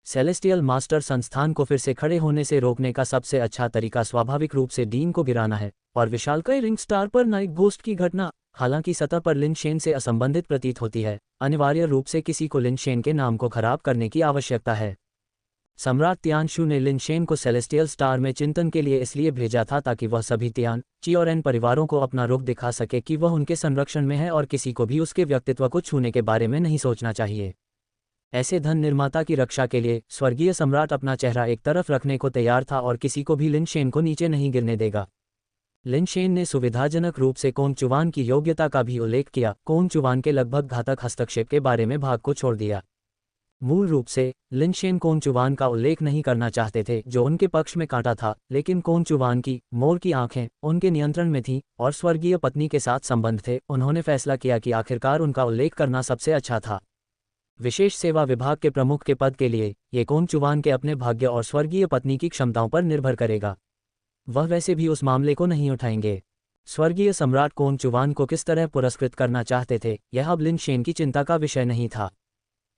सेलेस्टियल मास्टर संस्थान को फिर से खड़े होने से रोकने का सबसे अच्छा तरीका स्वाभाविक रूप से डीन को गिराना है, और विशालकाय रिंग स्टार पर नाइट घोस्ट की घटना, हालांकि सतह पर लिन शेन से असंबंधित प्रतीत होती है, अनिवार्य रूप से किसी को लिन शेन के नाम को खराब करने की आवश्यकता है। सम्राट तियानशु ने लिन शेन को सेलेस्टियल स्टार में चिंतन के लिए इसलिए भेजा था ताकि वह सभी तियान, ची और एन परिवारों को अपना रुख दिखा सके कि वह उनके संरक्षण में है और किसी को भी उसके व्यक्तित्व को छूने के बारे में नहीं सोचना चाहिए। ऐसे धन निर्माता की रक्षा के लिए स्वर्गीय सम्राट अपना चेहरा एक तरफ रखने को तैयार था और किसी को भी लिन शेन को नीचे नहीं गिरने देगा। लिन शेन ने सुविधाजनक रूप से कोंग चुवान की योग्यता का भी उल्लेख किया। कोंग चुवान के लगभग घातक हस्तक्षेप के बारे में भाग को छोड़ दिया। मूल रूप से लिन शेन कोंग चुवान का उल्लेख नहीं करना चाहते थे, जो उनके पक्ष में कांटा था, लेकिन कोंग चुवान की मोर की आंखें उनके नियंत्रण में थीं और स्वर्गीय पत्नी के साथ संबंध थे। उन्होंने फैसला किया कि आखिरकार उनका उल्लेख करना सबसे अच्छा था। विशेष सेवा विभाग के प्रमुख के पद के लिए ये कोंग चुवान के अपने भाग्य और स्वर्गीय पत्नी की क्षमताओं पर निर्भर करेगा। वह वैसे भी उस मामले को नहीं उठाएंगे। स्वर्गीय सम्राट कोंग चुवान को किस तरह पुरस्कृत करना चाहते थे, यह अब लिन शेन की चिंता का विषय नहीं था।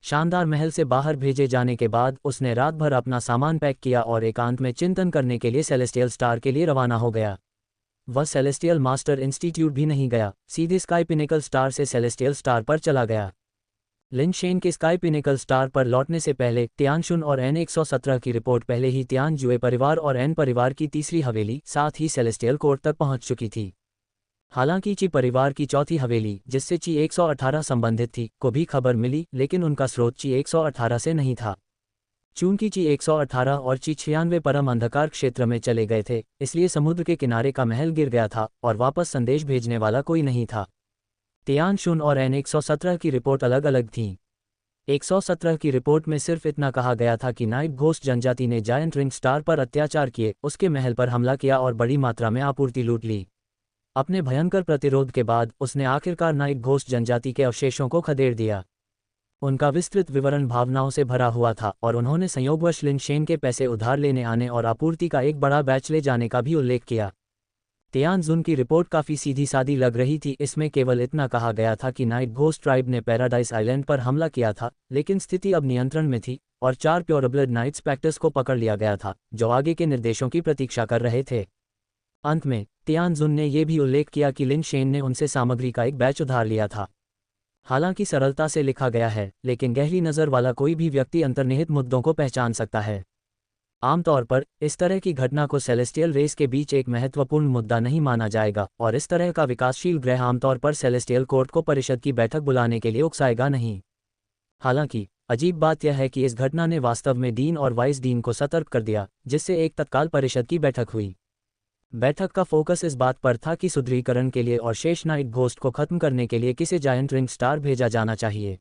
शानदार महल से बाहर भेजे जाने के बाद उसने रात भर अपना सामान पैक किया और एकांत में चिंतन करने के लिए सेलेस्टियल स्टार के लिए रवाना हो गया। वह सेलेस्टियल मास्टर इंस्टीट्यूट भी नहीं गया, सीधे स्काई पिनेकल स्टार से सेलेस्टियल स्टार पर चला गया। लिन शेन के स्काई पिनेकल स्टार पर लौटने से पहले तियानशुन और एन 117 की रिपोर्ट पहले ही तियान जुए परिवार और एन परिवार की तीसरी हवेली, साथ ही सेलेस्टियल कोर्ट तक पहुंच चुकी थी। हालांकि ची परिवार की चौथी हवेली, जिससे ची 118 संबंधित थी, को भी खबर मिली, लेकिन उनका स्रोत ची 118 से नहीं था। चूंकि ची 118 और ची 96 परम अंधकार क्षेत्र में चले गए थे, इसलिए समुद्र के किनारे का महल गिर गया था और वापस संदेश भेजने वाला कोई नहीं था। तियानशुन और एन 117 की रिपोर्ट अलग अलग थीं। 117 की रिपोर्ट में सिर्फ इतना कहा गया था कि नाइट घोस्ट जनजाति ने जायंट रिंग स्टार पर अत्याचार किए, उसके महल पर हमला किया और बड़ी मात्रा में आपूर्ति लूट ली। अपने भयंकर प्रतिरोध के बाद उसने आखिरकार नाइट घोस्ट जनजाति के अवशेषों को खदेड़ दिया। उनका विस्तृत विवरण भावनाओं से भरा हुआ था और उन्होंने संयोगवश लिन शेन के पैसे उधार लेने आने और आपूर्ति का एक बड़ा बैच ले जाने का भी उल्लेख किया। तियानजुन की रिपोर्ट काफ़ी सीधी सादी लग रही थी। इसमें केवल इतना कहा गया था कि नाइट घोस्ट ट्राइब ने पैराडाइज आइलैंड पर हमला किया था, लेकिन स्थिति अब नियंत्रण में थी और 4 प्योरब्लड नाइट स्पेक्टर्स को पकड़ लिया गया था, जो आगे के निर्देशों की प्रतीक्षा कर रहे थे। अंत में तियानजुन ने यह भी उल्लेख किया कि लिन शेन ने उनसे सामग्री का एक बैच उधार लिया था। हालांकि सरलता से लिखा गया है, लेकिन गहरी नज़र वाला कोई भी व्यक्ति अंतर्निहित मुद्दों को पहचान सकता है। आमतौर पर इस तरह की घटना को सेलेस्टियल रेस के बीच एक महत्वपूर्ण मुद्दा नहीं माना जाएगा, और इस तरह का विकासशील ग्रह आमतौर पर सेलेस्टियल कोर्ट को परिषद की बैठक बुलाने के लिए उकसाएगा नहीं। हालांकि अजीब बात यह है कि इस घटना ने वास्तव में डीन और वाइस डीन को सतर्क कर दिया, जिससे एक तत्काल परिषद की बैठक हुई। बैठक का फोकस इस बात पर था कि सुदृढ़ीकरण के लिए और शेष नाइट घोस्ट को खत्म करने के लिए किसे जायंट रिंग स्टार भेजा जाना चाहिए।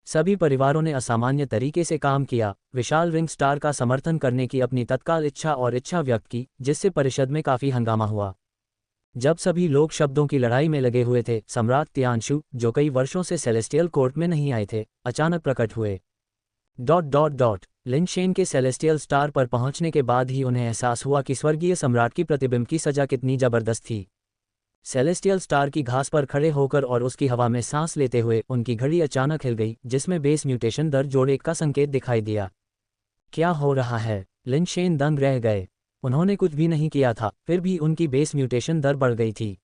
सभी परिवारों ने असामान्य तरीके से काम किया, विशाल रिंग स्टार का समर्थन करने की अपनी तत्काल इच्छा और इच्छा व्यक्त की, जिससे परिषद में काफ़ी हंगामा हुआ। जब सभी लोग शब्दों की लड़ाई में लगे हुए थे, सम्राट तियानशु, जो कई वर्षों से सेलेस्टियल कोर्ट में नहीं आए थे, अचानक प्रकट हुए। लिन शेन के सेलेस्टियल स्टार पर पहुंचने के बाद ही उन्हें एहसास हुआ कि स्वर्गीय सम्राट की प्रतिबिंब की सजा कितनी जबरदस्त थी। सेलेस्टियल स्टार की घास पर खड़े होकर और उसकी हवा में सांस लेते हुए उनकी घड़ी अचानक हिल गई, जिसमें बेस म्यूटेशन दर जोड़ 1 का संकेत दिखाई दिया। क्या हो रहा है? लिन शेन दंग रह गए। उन्होंने कुछ भी नहीं किया था, फिर भी उनकी बेस म्यूटेशन दर बढ़ गई थी।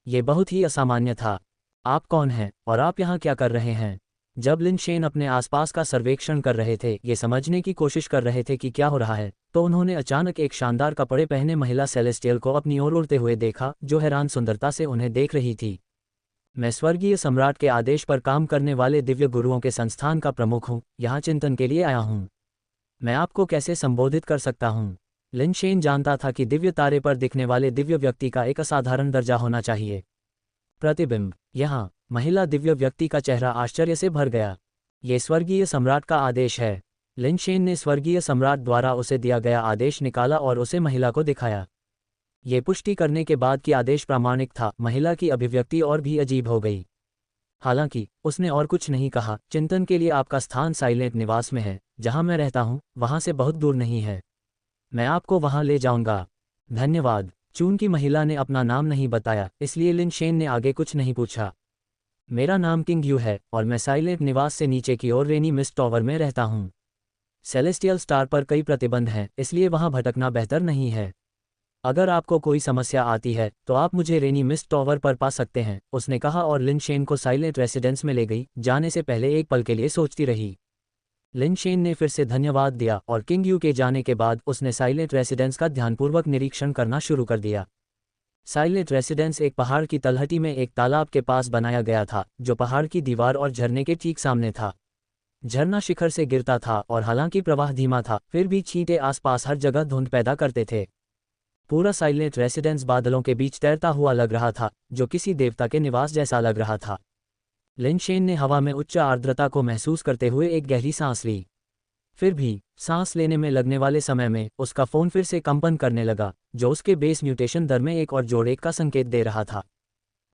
ये बहुत ही असामान्य था। आप कौन हैं और आप यहाँ क्या कर रहे हैं? जब लिन शेन अपने आसपास का सर्वेक्षण कर रहे थे, ये समझने की कोशिश कर रहे थे कि क्या हो रहा है, तो उन्होंने अचानक एक शानदार कपड़े पहने महिला सेलेस्टियल को अपनी ओर उड़ते हुए देखा, जो हैरान सुंदरता से उन्हें देख रही थी। मैं स्वर्गीय सम्राट के आदेश पर काम करने वाले दिव्य गुरुओं के संस्थान का प्रमुख हूँ, यहाँ चिंतन के लिए आया हूँ। मैं आपको कैसे संबोधित कर सकता हूँ? लिन शेन जानता था कि दिव्य तारे पर दिखने वाले दिव्य व्यक्ति का एक असाधारण दर्जा होना चाहिए। प्रतिबिंब। यहाँ महिला दिव्य व्यक्ति का चेहरा आश्चर्य से भर गया। ये स्वर्गीय सम्राट का आदेश है। लिन शेन ने स्वर्गीय सम्राट द्वारा उसे दिया गया आदेश निकाला और उसे महिला को दिखाया। ये पुष्टि करने के बाद कि आदेश प्रामाणिक था, महिला की अभिव्यक्ति और भी अजीब हो गई। हालांकि उसने और कुछ नहीं कहा। चिंतन के लिए आपका स्थान साइलेंट निवास में है, जहां मैं रहता हूं, वहां से बहुत दूर नहीं है। मैं आपको वहां ले जाऊंगा। धन्यवाद। चूंकि महिला ने अपना नाम नहीं बताया, इसलिए लिन शेन ने आगे कुछ नहीं पूछा। मेरा नाम किंग यू है और मैं साइलेंट निवास से नीचे की ओर रेनी मिस्ट टॉवर में रहता हूं। सेलेस्टियल स्टार पर कई प्रतिबंध हैं, इसलिए वहां भटकना बेहतर नहीं है। अगर आपको कोई समस्या आती है तो आप मुझे रेनी मिस्ट टॉवर पर पा सकते हैं, उसने कहा और लिन शेन को साइलेंट रेसिडेंस में ले गई। जाने से पहले एक पल के लिए सोचती रही। लिन शेन ने फिर से धन्यवाद दिया और किंग यू के जाने के बाद उसने साइलेंट रेसिडेंस का ध्यानपूर्वक निरीक्षण करना शुरू कर दिया। साइलेंट रेसिडेंस एक पहाड़ की तलहटी में एक तालाब के पास बनाया गया था, जो पहाड़ की दीवार और झरने के ठीक सामने था। झरना शिखर से गिरता था और हालांकि प्रवाह धीमा था, फिर भी छींटे आसपास हर जगह धुंध पैदा करते थे। पूरा साइलेंट रेसिडेंस बादलों के बीच तैरता हुआ लग रहा था, जो किसी देवता के निवास जैसा लग रहा था। लिन शेन ने हवा में उच्च आर्द्रता को महसूस करते हुए एक गहरी सांस ली। फिर भी सांस लेने में लगने वाले समय में उसका फोन फिर से कंपन करने लगा, जो उसके बेस म्यूटेशन दर में एक और जोड़े का संकेत दे रहा था।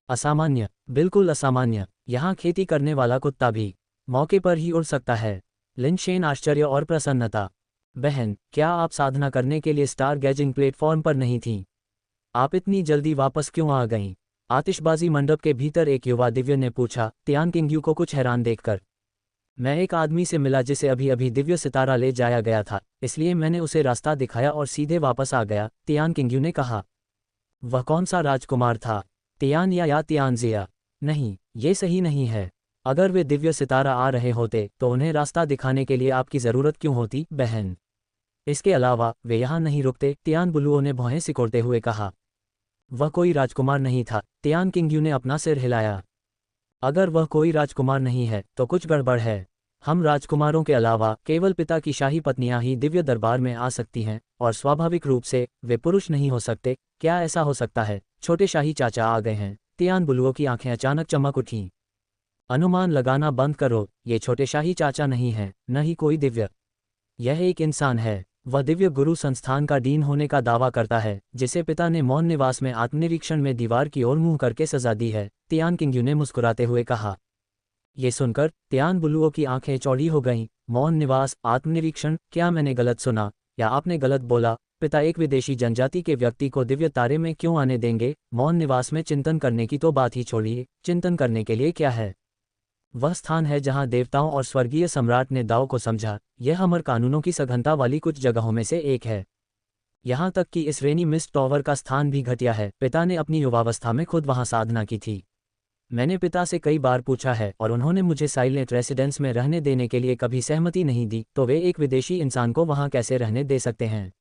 असामान्य, बिल्कुल असामान्य। यहाँ खेती करने वाला कुत्ता भी मौके पर ही उड़ सकता है। लिन शेन आश्चर्य और प्रसन्नता। बहन, क्या आप साधना करने के लिए स्टार गेजिंग प्लेटफॉर्म पर नहीं थीं? आप इतनी जल्दी वापस क्यों आ गईं? आतिशबाजी मंडप के भीतर एक युवा दिव्य ने पूछा, तियान किंग्यू को कुछ हैरान देखकर। मैं एक आदमी से मिला जिसे अभी अभी दिव्य सितारा ले जाया गया था, इसलिए मैंने उसे रास्ता दिखाया और सीधे वापस आ गया, तियान किंग्यू ने कहा। वह कौन सा राजकुमार था? तियान या तियानजिया? नहीं, ये सही नहीं है। अगर वे दिव्य सितारा आ रहे होते तो उन्हें रास्ता दिखाने के लिए आपकी ज़रूरत क्यों होती, बहन? इसके अलावा वे यहाँ नहीं रुकते, तियान बुलुओ ने भौहें सिकोड़ते हुए कहा। वह कोई राजकुमार नहीं था, तियान किंग्यू ने अपना सिर हिलाया। अगर वह कोई राजकुमार नहीं है तो कुछ गड़बड़ है। हम राजकुमारों के अलावा केवल पिता की शाही पत्नियां ही दिव्य दरबार में आ सकती हैं, और स्वाभाविक रूप से वे पुरुष नहीं हो सकते। क्या ऐसा हो सकता है? छोटे शाही चाचा आ गए हैं। तियान बुलुओ की आंखें अचानक चमक उठीं। अनुमान लगाना बंद करो, ये छोटे शाही चाचा नहीं हैं, न ही कोई दिव्य। यह एक इंसान है। वह दिव्य गुरु संस्थान का डीन होने का दावा करता है, जिसे पिता ने मौन निवास में आत्मनिरीक्षण में दीवार की ओर मुंह करके सजा दी है, तियान किंग्यू ने मुस्कुराते हुए कहा। ये सुनकर तियान बुलुओ की आंखें चौड़ी हो गईं। मौन निवास, आत्मनिरीक्षण, क्या मैंने गलत सुना या आपने गलत बोला? पिता एक विदेशी जनजाति के व्यक्ति को दिव्य तारे में क्यों आने देंगे? मौन निवास में चिंतन करने की तो बात ही छोड़िए, चिंतन करने के लिए क्या है? वह स्थान है जहां देवताओं और स्वर्गीय सम्राट ने दाव को समझा। यह अमर कानूनों की सघनता वाली कुछ जगहों में से एक है। यहाँ तक कि इस रेनी मिस्ट टॉवर का स्थान भी घटिया है। पिता ने अपनी युवावस्था में खुद वहां साधना की थी। मैंने पिता से कई बार पूछा है और उन्होंने मुझे साइलेंट रेसिडेंस में रहने देने के लिए कभी सहमति नहीं दी, तो वे एक विदेशी इंसान को वहां कैसे रहने दे सकते हैं?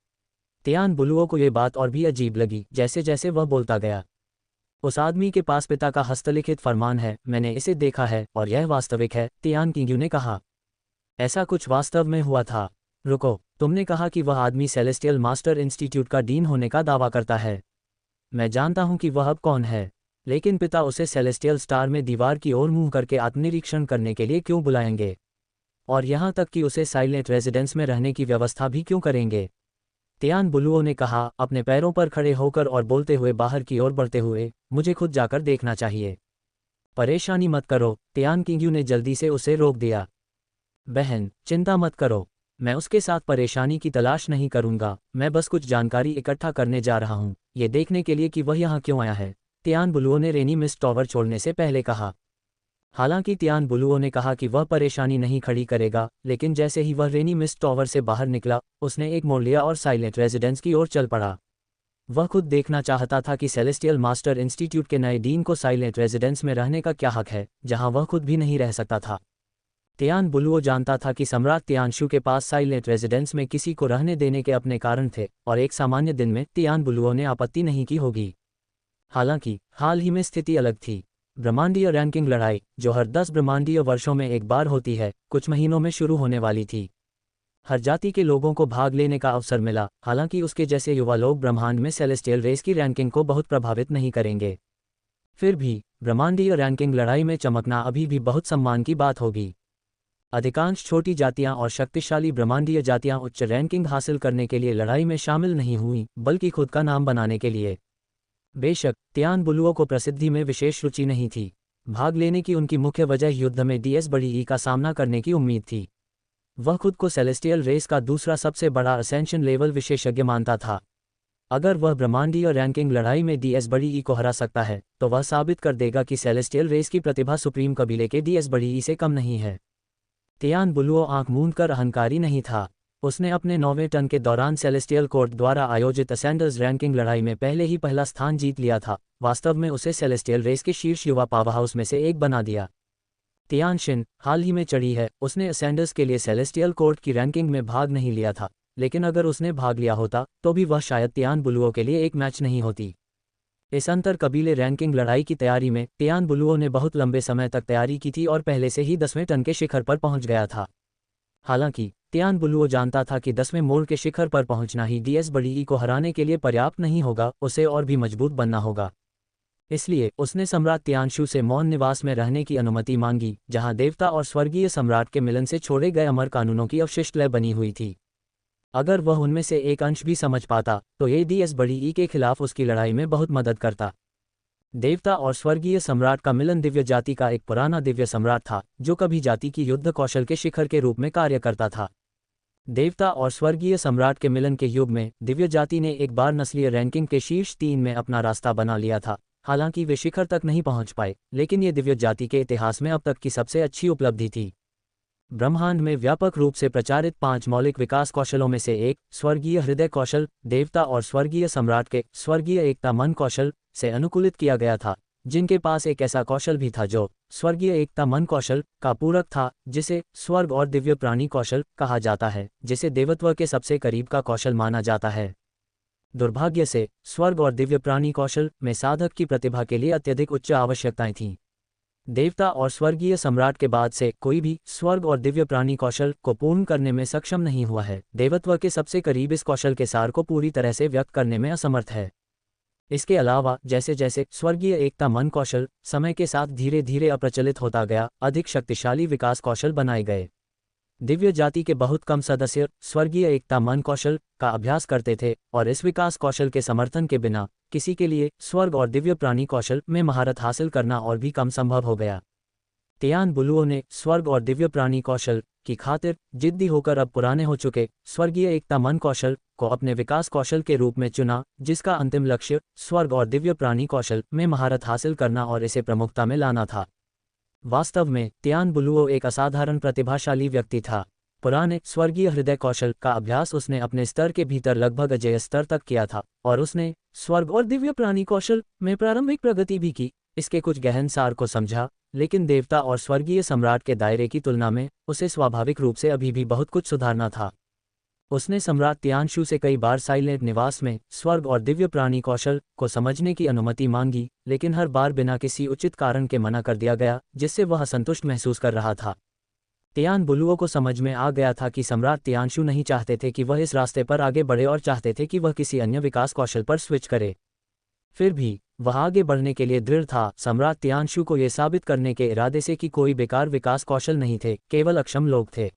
तियान बुलुओ को ये बात और भी अजीब लगी जैसे जैसे वह बोलता गया। उस आदमी के पास पिता का हस्तलिखित फरमान है, मैंने इसे देखा है और यह वास्तविक है, तियान किंग्यू ने कहा। ऐसा कुछ वास्तव में हुआ था? रुको, तुमने कहा कि वह आदमी सेलेस्टियल मास्टर इंस्टीट्यूट का डीन होने का दावा करता है। मैं जानता हूं कि वह अब कौन है, लेकिन पिता उसे सेलेस्टियल स्टार में दीवार की ओर मुंह करके आत्मनिरीक्षण करने के लिए क्यों बुलाएंगे? और यहाँ तक कि उसे साइलेंट रेजिडेंस में रहने की व्यवस्था भी क्यों करेंगे? तियान बुलुओ ने कहा, अपने पैरों पर खड़े होकर और बोलते हुए बाहर की ओर बढ़ते हुए, मुझे खुद जाकर देखना चाहिए। परेशानी मत करो, तियान किंग्यू ने जल्दी से उसे रोक दिया। बहन, चिंता मत करो, मैं उसके साथ परेशानी की तलाश नहीं करूंगा। मैं बस कुछ जानकारी इकट्ठा करने जा रहा हूं, ये देखने के लिए कि वह यहाँ क्यों आया है, तियान बुलुओ ने रेनी मिस्ट टॉवर छोड़ने से पहले कहा। हालांकि तियान बुलुओ ने कहा कि वह परेशानी नहीं खड़ी करेगा, लेकिन जैसे ही वह रेनी मिस्ट टॉवर से बाहर निकला, उसने एक मोड़ लिया और साइलेंट रेजिडेंस की ओर चल पड़ा। वह खुद देखना चाहता था कि सेलेस्टियल मास्टर इंस्टीट्यूट के नए डीन को साइलेंट रेजिडेंस में रहने का क्या हक है, जहां वह खुद भी नहीं रह सकता था। तियान बुलुओ जानता था कि सम्राट तियानशु के पास साइलेंट रेजिडेंस में किसी को रहने देने के अपने कारण थे, और एक सामान्य दिन में तियान बुलुओ ने आपत्ति नहीं की होगी। हालांकि हाल ही में स्थिति अलग थी। ब्रह्मांडीय रैंकिंग लड़ाई, जो हर 10 ब्रह्मांडीय वर्षों में एक बार होती है, कुछ महीनों में शुरू होने वाली थी। हर जाति के लोगों को भाग लेने का अवसर मिला, हालांकि उसके जैसे युवा लोग ब्रह्मांड में सेलेस्टियल रेस की रैंकिंग को बहुत प्रभावित नहीं करेंगे। फिर भी ब्रह्मांडीय रैंकिंग लड़ाई में चमकना अभी भी बहुत सम्मान की बात होगी। अधिकांश छोटी जातियां और शक्तिशाली ब्रह्मांडीय जातियां उच्च रैंकिंग हासिल करने के लिए लड़ाई में शामिल नहीं हुईं, बल्कि खुद का नाम बनाने के लिए। बेशक तियान बुलुओ को प्रसिद्धि में विशेष रुचि नहीं थी। भाग लेने की उनकी मुख्य वजह युद्ध में डीएस बड़ी ई का सामना करने की उम्मीद थी। वह खुद को सेलेस्टियल रेस का दूसरा सबसे बड़ा असेंशन लेवल विशेषज्ञ मानता था। अगर वह ब्रह्मांडीय रैंकिंग लड़ाई में डीएस बड़ी ई को हरा सकता है, तो वह साबित कर देगा कि सेलेस्टियल रेस की प्रतिभा सुप्रीम कबीले के डीएस बड़ी ई से कम नहीं है। तियान बुलुओ आंख मूंद कर अहंकारी नहीं था। उसने अपने 9वें टर्न के दौरान सेलेस्टियल कोर्ट द्वारा आयोजित असेंडर्स रैंकिंग लड़ाई में पहले ही पहला स्थान जीत लिया था। वास्तव में उसे सेलेस्टियल रेस के शीर्ष युवा पावरहाउस में से एक बना दिया। तियान शिन हाल ही में चढ़ी है। उसने असेंडर्स के लिए सेलेस्टियल कोर्ट की रैंकिंग में भाग नहीं लिया था, लेकिन अगर उसने भाग लिया होता तो भी वह शायद तियान बुलुओ के लिए एक मैच नहीं होती। इस अंतर कबीले रैंकिंग लड़ाई की तैयारी में तियान बुलुओ ने बहुत लंबे समय तक तैयारी की थी और पहले से ही 10वें टन के शिखर पर पहुंच गया था। हालांकि तियान बुलुओ जानता था कि 10वें मोड़ के शिखर पर पहुंचना ही डीएस बड़ी ई को हराने के लिए पर्याप्त नहीं होगा, उसे और भी मजबूत बनना होगा। इसलिए उसने सम्राट तियानशु से मौन निवास में रहने की अनुमति मांगी, जहां देवता और स्वर्गीय सम्राट के मिलन से छोड़े गए अमर कानूनों की अवशिष्ट लय बनी हुई थी। अगर वह उनमें से एक अंश भी समझ पाता तो ये डीएस बड़ी ई के खिलाफ उसकी लड़ाई में बहुत मदद करता। देवता और स्वर्गीय सम्राट का मिलन दिव्य जाति का एक पुराना दिव्य सम्राट था, जो कभी जाति की युद्ध कौशल के शिखर के रूप में कार्य करता था। देवता और स्वर्गीय सम्राट के मिलन के युग में दिव्य जाति ने एक बार नस्लीय रैंकिंग के शीर्ष 3 में अपना रास्ता बना लिया था। हालांकि वे शिखर तक नहीं पहुंच पाए, लेकिन ये दिव्य जाति के इतिहास में अब तक की सबसे अच्छी उपलब्धि थी। ब्रह्मांड में व्यापक रूप से प्रचारित 5 मौलिक विकास कौशलों में से एक स्वर्गीय हृदय कौशल देवता और स्वर्गीय सम्राट के स्वर्गीय एकता मन कौशल से अनुकूलित किया गया था, जिनके पास एक ऐसा कौशल भी था जो स्वर्गीय एकता मन कौशल का पूरक था, जिसे स्वर्ग और दिव्य प्राणी कौशल कहा जाता है, जिसे देवत्व के सबसे करीब का कौशल माना जाता है। दुर्भाग्य से स्वर्ग और दिव्य प्राणी कौशल में साधक की प्रतिभा के लिए अत्यधिक उच्च आवश्यकताएं थीं। देवता और स्वर्गीय सम्राट के बाद से कोई भी स्वर्ग और दिव्य प्राणी कौशल को पूर्ण करने में सक्षम नहीं हुआ है। देवत्व के सबसे करीब इस कौशल के सार को पूरी तरह से व्यक्त करने में असमर्थ है। इसके अलावा जैसे जैसे स्वर्गीय एकता मन कौशल समय के साथ धीरे धीरे अप्रचलित होता गया, अधिक शक्तिशाली विकास कौशल बनाए गए। दिव्य जाति के बहुत कम सदस्य स्वर्गीय एकता मन कौशल का अभ्यास करते थे, और इस विकास कौशल के समर्थन के बिना किसी के लिए स्वर्ग और दिव्य प्राणी कौशल में महारत हासिल करना और भी कम संभव हो गया। तियान बुलुओ ने स्वर्ग और दिव्य प्राणी कौशल की खातिर जिद्दी होकर अब पुराने हो चुके स्वर्गीय एकता मन कौशल को अपने विकास कौशल के रूप में चुना, जिसका अंतिम लक्ष्य स्वर्ग और दिव्य प्राणी कौशल में महारत हासिल करना और इसे प्रमुखता में लाना था। वास्तव में तियान बुलुओ एक असाधारण प्रतिभाशाली व्यक्ति था। पुराने स्वर्गीय हृदय कौशल का अभ्यास उसने अपने स्तर के भीतर लगभग अजेय स्तर तक किया था, और उसने स्वर्ग और दिव्य प्राणी कौशल में प्रारंभिक प्रगति भी की। इसके कुछ गहन सार को समझा, लेकिन देवता और स्वर्गीय सम्राट के दायरे की तुलना में उसे स्वाभाविक रूप से अभी भी बहुत कुछ सुधारना था। उसने सम्राट तियानशु से कई बार साइलेंट निवास में स्वर्ग और दिव्य प्राणी कौशल को समझने की अनुमति मांगी, लेकिन हर बार बिना किसी उचित कारण के मना कर दिया गया, जिससे वह असंतुष्ट महसूस कर रहा था। तियान बुलुओ को समझ में आ गया था कि सम्राट तियानशु नहीं चाहते थे कि वह इस रास्ते पर आगे बढ़े और चाहते थे कि वह किसी अन्य विकास कौशल पर स्विच करे। फिर भी वह आगे बढ़ने के लिए दृढ़ था, सम्राट तियानशु को यह साबित करने के इरादे से कि कोई बेकार विकास कौशल नहीं थे, केवल अक्षम लोग थे।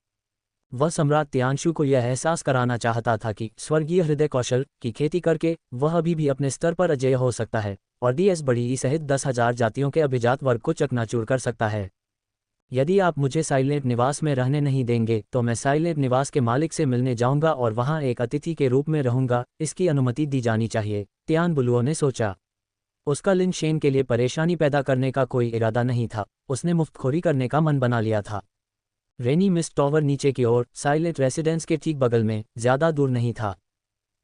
वह सम्राट तियानशु को यह एहसास कराना चाहता था कि स्वर्गीय हृदय कौशल की खेती करके वह अभी भी अपने स्तर पर अजेय हो सकता है और डीएस बड़ी ई सहित 10,000 जातियों के अभिजात वर्ग को चकनाचूर कर सकता है। यदि आप मुझे साइलेंट निवास में रहने नहीं देंगे तो मैं साइलेंट निवास के मालिक से मिलने जाऊंगा और वहां एक अतिथि के रूप में रहूंगा। इसकी अनुमति दी जानी चाहिए, तियान बुलुओ ने सोचा। उसका लिन शेन के लिए परेशानी पैदा करने का कोई इरादा नहीं था, उसने मुफ्तखोरी करने का मन बना लिया था। रेनी मिस्ट टॉवर नीचे की ओर साइलेंट रेसिडेंस के ठीक बगल में ज्यादा दूर नहीं था।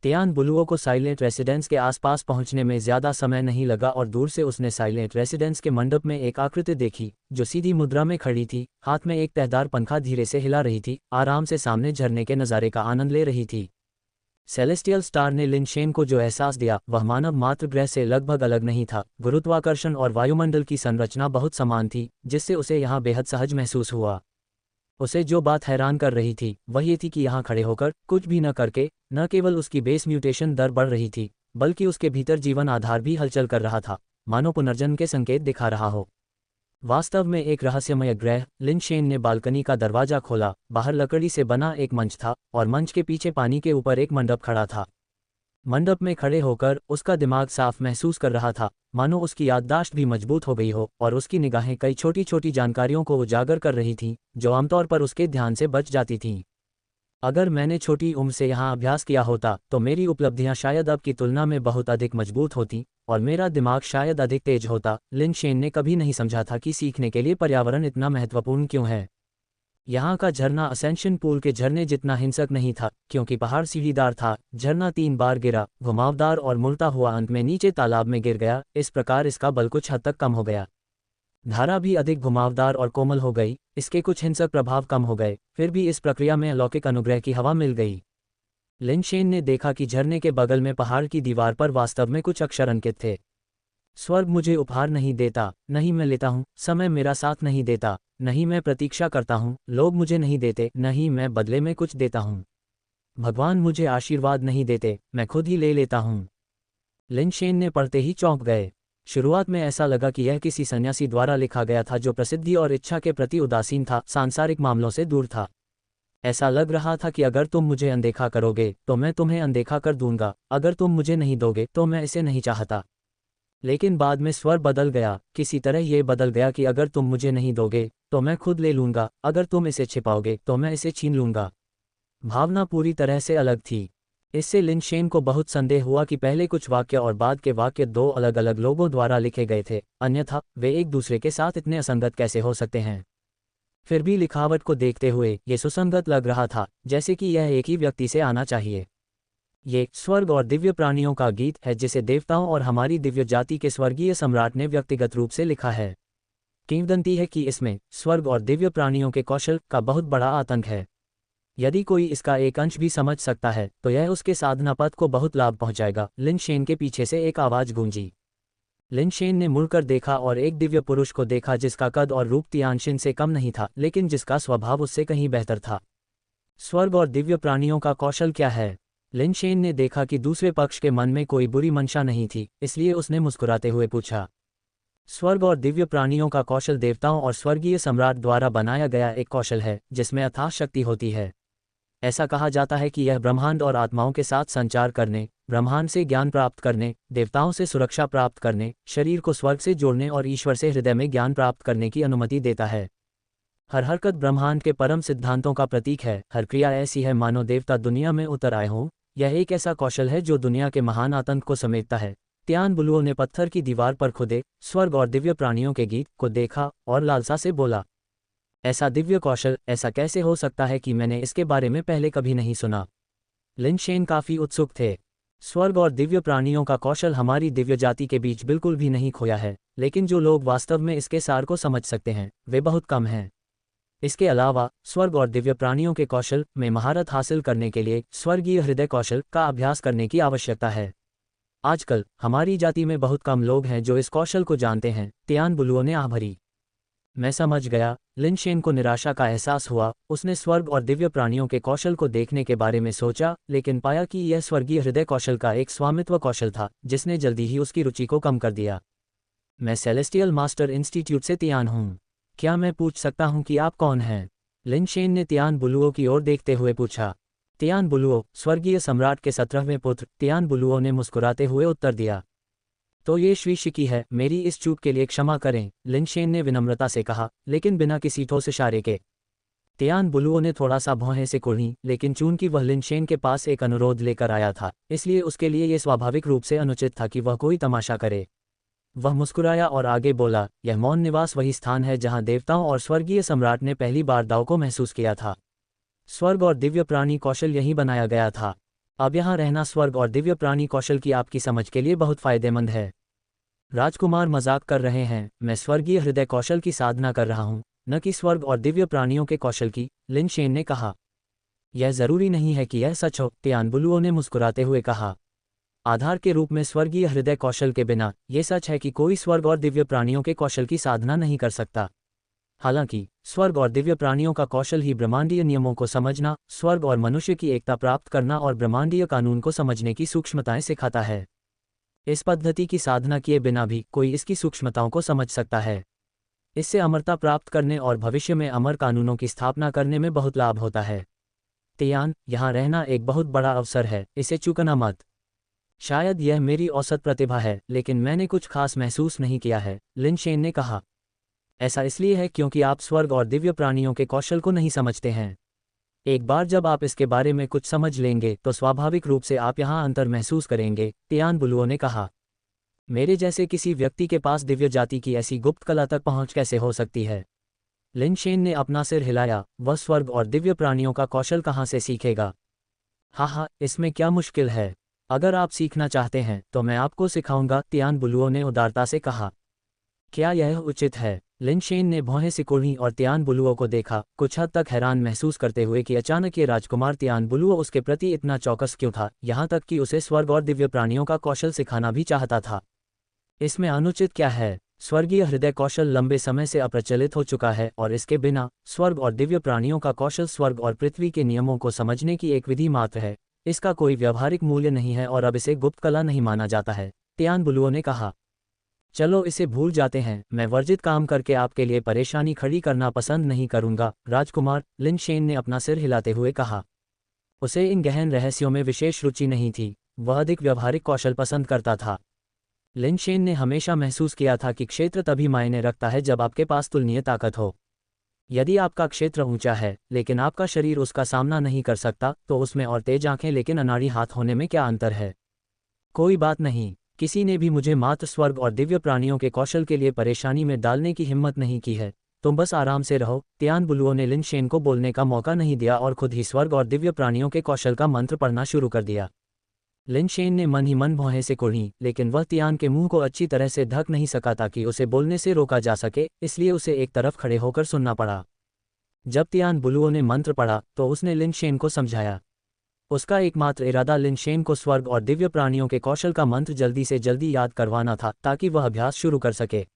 तियान बुलुओ को साइलेंट रेसिडेंस के आसपास पहुंचने में ज्यादा समय नहीं लगा और दूर से उसने साइलेंट रेसिडेंस के मंडप में एक आकृति देखी जो सीधी मुद्रा में खड़ी थी, हाथ में एक तहदार पंखा धीरे से हिला रही थी, आराम से सामने झरने के नज़ारे का आनंद ले रही थी। सेलेस्टियल स्टार ने लिन शेन को जो एहसास दिया वह मानव मात्र ग्रह से लगभग अलग नहीं था। गुरुत्वाकर्षण और वायुमंडल की संरचना बहुत समान थी, जिससे उसे यहाँ बेहद सहज महसूस हुआ। उसे जो बात हैरान कर रही थी वह ये थी कि यहाँ खड़े होकर कुछ भी न करके न केवल उसकी बेस म्यूटेशन दर बढ़ रही थी, बल्कि उसके भीतर जीवन आधार भी हलचल कर रहा था, मानो पुनर्जन्म के संकेत दिखा रहा हो। वास्तव में एक रहस्यमय ग्रह। लिन शेन ने बालकनी का दरवाजा खोला। बाहर लकड़ी से बना एक मंच था और मंच के पीछे पानी के ऊपर एक मंडप खड़ा था। मंडप में खड़े होकर उसका दिमाग साफ महसूस कर रहा था, मानो उसकी याददाश्त भी मजबूत हो गई हो और उसकी निगाहें कई छोटी छोटी जानकारियों को उजागर कर रही थीं जो आमतौर पर उसके ध्यान से बच जाती थीं। अगर मैंने छोटी उम्र से यहाँ अभ्यास किया होता तो मेरी उपलब्धियाँ शायद अब की तुलना में बहुत अधिक मजबूत होती और मेरा दिमाग शायद अधिक तेज होता। लिन शेन ने कभी नहीं समझा था कि सीखने के लिए पर्यावरण इतना महत्वपूर्ण क्यों है। यहाँ का झरना असेंशन पूल के झरने जितना हिंसक नहीं था, क्योंकि पहाड़ सीढ़ीदार था। झरना 3 बार गिरा, घुमावदार और मुड़ता हुआ अंत में नीचे तालाब में गिर गया। इस प्रकार इसका बल कुछ हद तक कम हो गया। धारा भी अधिक घुमावदार और कोमल हो गई, इसके कुछ हिंसक प्रभाव कम हो गए। फिर भी इस प्रक्रिया में अलौकिक अनुग्रह की हवा मिल गई। लिन शेन ने देखा कि झरने के बगल में पहाड़ की दीवार पर वास्तव में कुछ अक्षर अंकित थे। स्वर्ग मुझे उपहार नहीं देता, नहीं मैं लेता हूँ। समय मेरा साथ नहीं देता, नहीं मैं प्रतीक्षा करता हूँ। लोग मुझे नहीं देते, नहीं मैं बदले में कुछ देता हूँ। भगवान मुझे आशीर्वाद नहीं देते, मैं खुद ही ले लेता हूँ। लिन शेन ने पढ़ते ही चौंक गए। शुरुआत में ऐसा लगा कि यह किसी सन्यासी द्वारा लिखा गया था जो प्रसिद्धि और इच्छा के प्रति उदासीन था, सांसारिक मामलों से दूर था। ऐसा लग रहा था कि अगर तुम मुझे अनदेखा करोगे तो मैं तुम्हें अनदेखा कर दूंगा, अगर तुम मुझे नहीं दोगे तो मैं इसे नहीं चाहता। लेकिन बाद में स्वर बदल गया, किसी तरह ये बदल गया कि अगर तुम मुझे नहीं दोगे तो मैं खुद ले लूंगा, अगर तुम इसे छिपाओगे तो मैं इसे छीन लूंगा। भावना पूरी तरह से अलग थी। इससे लिन शेन को बहुत संदेह हुआ कि पहले कुछ वाक्य और बाद के वाक्य 2 अलग अलग लोगों द्वारा लिखे गए थे, अन्यथा वे एक दूसरे के साथ इतने असंगत कैसे हो सकते हैं। फिर भी लिखावट को देखते हुए ये सुसंगत लग रहा था, जैसे कि यह एक ही व्यक्ति से आना चाहिए। ये स्वर्ग और दिव्य प्राणियों का गीत है जिसे देवताओं और हमारी दिव्य जाति के स्वर्गीय सम्राट ने व्यक्तिगत रूप से लिखा है। किंवदंती है कि इसमें स्वर्ग और दिव्य प्राणियों के कौशल का बहुत बड़ा आतंक है। यदि कोई इसका एक अंश भी समझ सकता है तो यह उसके साधना पथ को बहुत लाभ पहुंचाएगा। लिन शेन के पीछे से एक आवाज गूंजी। लिन शेन ने मुड़कर देखा और एक दिव्य पुरुष को देखा जिसका कद और रूप तियान शिन से कम नहीं था, लेकिन जिसका स्वभाव उससे कहीं बेहतर था। स्वर्ग और दिव्य प्राणियों का कौशल क्या है? लिन शेन ने देखा कि दूसरे पक्ष के मन में कोई बुरी मंशा नहीं थी, इसलिए उसने मुस्कुराते हुए पूछा। स्वर्ग और दिव्य प्राणियों का कौशल देवताओं और स्वर्गीय सम्राट द्वारा बनाया गया एक कौशल है जिसमें अथाह शक्ति होती है। ऐसा कहा जाता है कि यह ब्रह्मांड और आत्माओं के साथ संचार करने, ब्रह्मांड से ज्ञान प्राप्त करने, देवताओं से सुरक्षा प्राप्त करने, शरीर को स्वर्ग से जोड़ने और ईश्वर से हृदय में ज्ञान प्राप्त करने की अनुमति देता है। हर हरकत ब्रह्मांड के परम सिद्धांतों का प्रतीक है। हर क्रिया ऐसी है मानो देवता दुनिया में उतर आए हों। यह एक ऐसा कौशल है जो दुनिया के महान आतंक को समेटता है। तियान बुलुओ ने पत्थर की दीवार पर खुदे स्वर्ग और दिव्य प्राणियों के गीत को देखा और लालसा से बोला, ऐसा दिव्य कौशल, ऐसा कैसे हो सकता है कि मैंने इसके बारे में पहले कभी नहीं सुना। लिन शेन काफी उत्सुक थे। स्वर्ग और दिव्य प्राणियों का कौशल हमारी दिव्य जाति के बीच बिल्कुल भी नहीं खोया है, लेकिन जो लोग वास्तव में इसके सार को समझ सकते हैं वे बहुत कम हैं। इसके अलावा स्वर्ग और दिव्य प्राणियों के कौशल में महारत हासिल करने के लिए स्वर्गीय हृदय कौशल का अभ्यास करने की आवश्यकता है। आजकल हमारी जाति में बहुत कम लोग हैं जो इस कौशल को जानते हैं। तियान बुलुओ ने आह भरी। मैं समझ गया। लिन शेन को निराशा का एहसास हुआ। उसने स्वर्ग और दिव्य प्राणियों के कौशल को देखने के बारे में सोचा, लेकिन पाया कि यह स्वर्गीय हृदय कौशल का एक स्वामित्व कौशल था जिसने जल्दी ही उसकी रुचि को कम कर दिया। मैं सेलेस्टियल मास्टर इंस्टीट्यूट से तियान हूँ। क्या मैं पूछ सकता हूँ कि आप कौन हैं? लिन शेन ने तियान बुलुओ की ओर देखते हुए पूछा। तियान बुलुओ, स्वर्गीय सम्राट के 17वें पुत्र। तियान बुलुओ ने मुस्कुराते हुए उत्तर दिया। तो ये श्री शिकी है, मेरी इस चूक के लिए क्षमा करें, लिन शेन ने विनम्रता से कहा, लेकिन बिना किसी ठोस इशारे के। तियान बुलुओ ने थोड़ा सा भौहें से कुढ़ी, लेकिन चूंकि वह लिन शेन के पास एक अनुरोध लेकर आया था, इसलिए उसके लिए यह स्वाभाविक रूप से अनुचित था कि वह कोई तमाशा करे। वह मुस्कुराया और आगे बोला, यह मौन निवास वही स्थान है जहां देवताओं और स्वर्गीय सम्राट ने पहली बार दाव को महसूस किया था। स्वर्ग और दिव्य प्राणी कौशल यहीं बनाया गया था। अब यहाँ रहना स्वर्ग और दिव्य प्राणी कौशल की आपकी समझ के लिए बहुत फायदेमंद है। राजकुमार मजाक कर रहे हैं, मैं स्वर्गीय हृदय कौशल की साधना कर रहा हूँ, न कि स्वर्ग और दिव्य प्राणियों के कौशल की, लिन शेन ने कहा। यह जरूरी नहीं है कि यह सच हो, तियानबुलुओ ने मुस्कुराते हुए कहा। आधार के रूप में स्वर्गीय हृदय कौशल के बिना ये सच है कि कोई स्वर्ग और दिव्य प्राणियों के कौशल की साधना नहीं कर सकता। हालांकि स्वर्ग और दिव्य प्राणियों का कौशल ही ब्रह्मांडीय नियमों को समझना, स्वर्ग और मनुष्य की एकता प्राप्त करना और ब्रह्मांडीय कानून को समझने की सूक्ष्मताएं सिखाता है। इस पद्धति की साधना किए बिना भी कोई इसकी सूक्ष्मताओं को समझ सकता है। इससे अमरता प्राप्त करने और भविष्य में अमर कानूनों की स्थापना करने में बहुत लाभ होता है। तियान, यहाँ रहना एक बहुत बड़ा अवसर है, इसे चूकना मत। शायद यह मेरी औसत प्रतिभा है, लेकिन मैंने कुछ खास महसूस नहीं किया है, लिन शेन ने कहा। ऐसा इसलिए है क्योंकि आप स्वर्ग और दिव्य प्राणियों के कौशल को नहीं समझते हैं। एक बार जब आप इसके बारे में कुछ समझ लेंगे तो स्वाभाविक रूप से आप यहाँ अंतर महसूस करेंगे, तियानबुलुओ ने कहा। मेरे जैसे किसी व्यक्ति के पास दिव्य जाति की ऐसी गुप्त कला तक पहुँच कैसे हो सकती है? लिन शेन ने अपना सिर हिलाया, वह स्वर्ग और दिव्य प्राणियों का कौशल कहाँ से सीखेगा? हाँ, इसमें क्या मुश्किल है? अगर आप सीखना चाहते हैं तो मैं आपको सिखाऊंगा, तियानबुलुओ ने उदारता से कहा। क्या यह उचित है? लिन शेन ने भौहें सिकुड़ी और तियानबुलुओ को देखा, कुछ हद तक हैरान महसूस करते हुए कि अचानक ये राजकुमार तियानबुलुओ उसके प्रति इतना चौकस क्यों था, यहाँ तक कि उसे स्वर्ग और दिव्य प्राणियों का कौशल सिखाना भी चाहता था। इसमें अनुचित क्या है? स्वर्गीय हृदय कौशल लंबे समय से अप्रचलित हो चुका है और इसके बिना स्वर्ग और दिव्य प्राणियों का कौशल स्वर्ग और पृथ्वी के नियमों को समझने की एक विधि मात्र है। इसका कोई व्यावहारिक मूल्य नहीं है और अब इसे गुप्त कला नहीं माना जाता है, तियानबुलुओ ने कहा। चलो इसे भूल जाते हैं, मैं वर्जित काम करके आपके लिए परेशानी खड़ी करना पसंद नहीं करूंगा, राजकुमार, लिन शेन ने अपना सिर हिलाते हुए कहा। उसे इन गहन रहस्यों में विशेष रुचि नहीं थी, वह अधिक व्यावहारिक कौशल पसंद करता था। लिन शेन ने हमेशा महसूस किया था कि क्षेत्र तभी मायने रखता है जब आपके पास तुलनीय ताकत हो। यदि आपका क्षेत्र ऊंचा है लेकिन आपका शरीर उसका सामना नहीं कर सकता, तो उसमें और तेज आंखें लेकिन अनाड़ी हाथ होने में क्या अंतर है? कोई बात नहीं, किसी ने भी मुझे मात्र स्वर्ग और दिव्य प्राणियों के कौशल के लिए परेशानी में डालने की हिम्मत नहीं की है, तुम बस आराम से रहो। तियानबुलुओ ने लिन शेन को बोलने का मौका नहीं दिया और खुद ही स्वर्ग और दिव्य प्राणियों के कौशल का मंत्र पढ़ना शुरू कर दिया। लिन शेन ने मन ही मन भौहें से कुढ़ी, लेकिन वह तियान के मुंह को अच्छी तरह से ढक नहीं सका ताकि उसे बोलने से रोका जा सके, इसलिए उसे एक तरफ खड़े होकर सुनना पड़ा। जब तियानबुलुओ ने मंत्र पढ़ा तो उसने लिन शेन को समझाया। उसका एकमात्र इरादा लिन शेन को स्वर्ग और दिव्य प्राणियों के कौशल का मंत्र जल्दी से जल्दी याद करवाना था ताकि वह अभ्यास शुरू कर सके।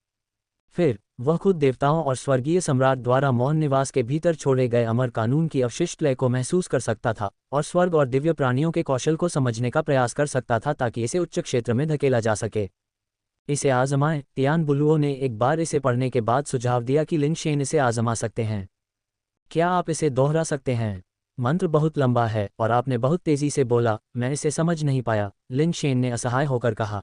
फिर वह खुद देवताओं और स्वर्गीय सम्राट द्वारा मौन निवास के भीतर छोड़े गए अमर कानून की अवशिष्ट लय को महसूस कर सकता था और स्वर्ग और दिव्य प्राणियों के कौशल को समझने का प्रयास कर सकता था ताकि इसे उच्च क्षेत्र में धकेला जा सके। इसे आजमाएं, तियानबुलुओ ने एक बार इसे पढ़ने के बाद सुझाव दिया कि लिन शेन इसे आजमा सकते हैं। क्या आप इसे दोहरा सकते हैं? मंत्र बहुत लंबा है और आपने बहुत तेजी से बोला, मैं इसे समझ नहीं पाया, लिन शेन ने असहाय होकर कहा।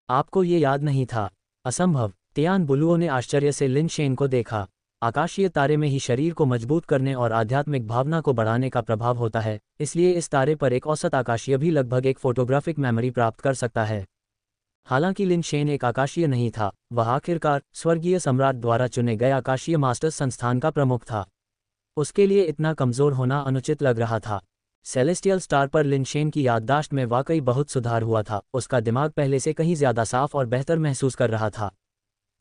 आपको ये याद नहीं था? असंभव, तियानबुलुओ ने आश्चर्य से लिन शेन को देखा। आकाशीय तारे में ही शरीर को मजबूत करने और आध्यात्मिक भावना को बढ़ाने का प्रभाव होता है, इसलिए इस तारे पर एक औसत आकाशीय भी लगभग एक फोटोग्राफिक मेमोरी प्राप्त कर सकता है। हालांकि लिन शेन एक आकाशीय नहीं था, वह आखिरकार स्वर्गीय सम्राट द्वारा चुने गए आकाशीय मास्टर्स संस्थान का प्रमुख था। उसके लिए इतना कमजोर होना अनुचित लग रहा था। सेलेस्टियल स्टार पर लिन शेन की याददाश्त में वाकई बहुत सुधार हुआ था, उसका दिमाग पहले से कहीं ज्यादा साफ और बेहतर महसूस कर रहा था।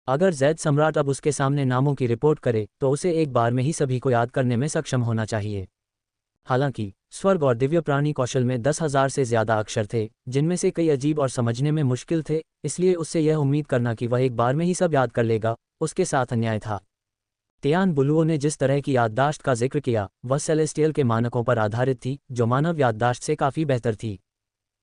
अगर जैद सम्राट अब उसके सामने नामों की रिपोर्ट करे तो उसे एक बार में ही सभी को याद करने में सक्षम होना चाहिए। हालांकि स्वर्ग और दिव्य प्राणी कौशल में 10,000 से ज्यादा अक्षर थे, जिनमें से कई अजीब और समझने में मुश्किल थे, इसलिए उससे यह उम्मीद करना कि वह एक बार में ही सब याद कर लेगा, उसके साथ अन्याय था। तियानबुलुओ ने जिस तरह की याददाश्त का जिक्र किया वह सेलेस्टियल के मानकों पर आधारित थी, जो मानव याददाश्त से काफ़ी बेहतर थी।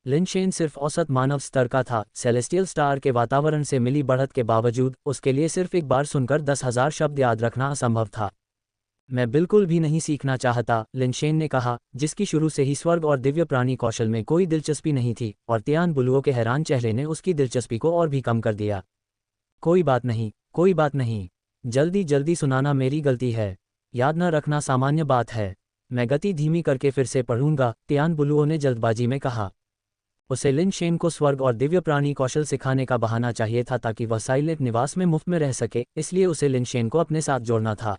लिन शेन सिर्फ औसत मानव स्तर का था, सेलेस्टियल स्टार के वातावरण से मिली बढ़त के बावजूद उसके लिए सिर्फ एक बार सुनकर 10,000 शब्द याद रखना असंभव था। मैं बिल्कुल भी नहीं सीखना चाहता, लिन शेन ने कहा, जिसकी शुरू से ही स्वर्ग और दिव्य प्राणी कौशल में कोई दिलचस्पी नहीं थी, और तियानबुलुओ के हैरान चेहरे ने उसकी दिलचस्पी को और भी कम कर दिया। कोई बात नहीं, कोई बात नहीं, जल्दी जल्दी सुनाना मेरी गलती है, याद न रखना सामान्य बात है, मैं गति धीमी करके फिर से पढ़ूंगा, तियानबुलुओ ने जल्दबाजी में कहा। उसे लिन शेन को स्वर्ग और दिव्य प्राणी कौशल सिखाने का बहाना चाहिए था ताकि वह साइलेंट निवास में मुफ्त में रह सके, इसलिए उसे लिन शेन को अपने साथ जोड़ना था।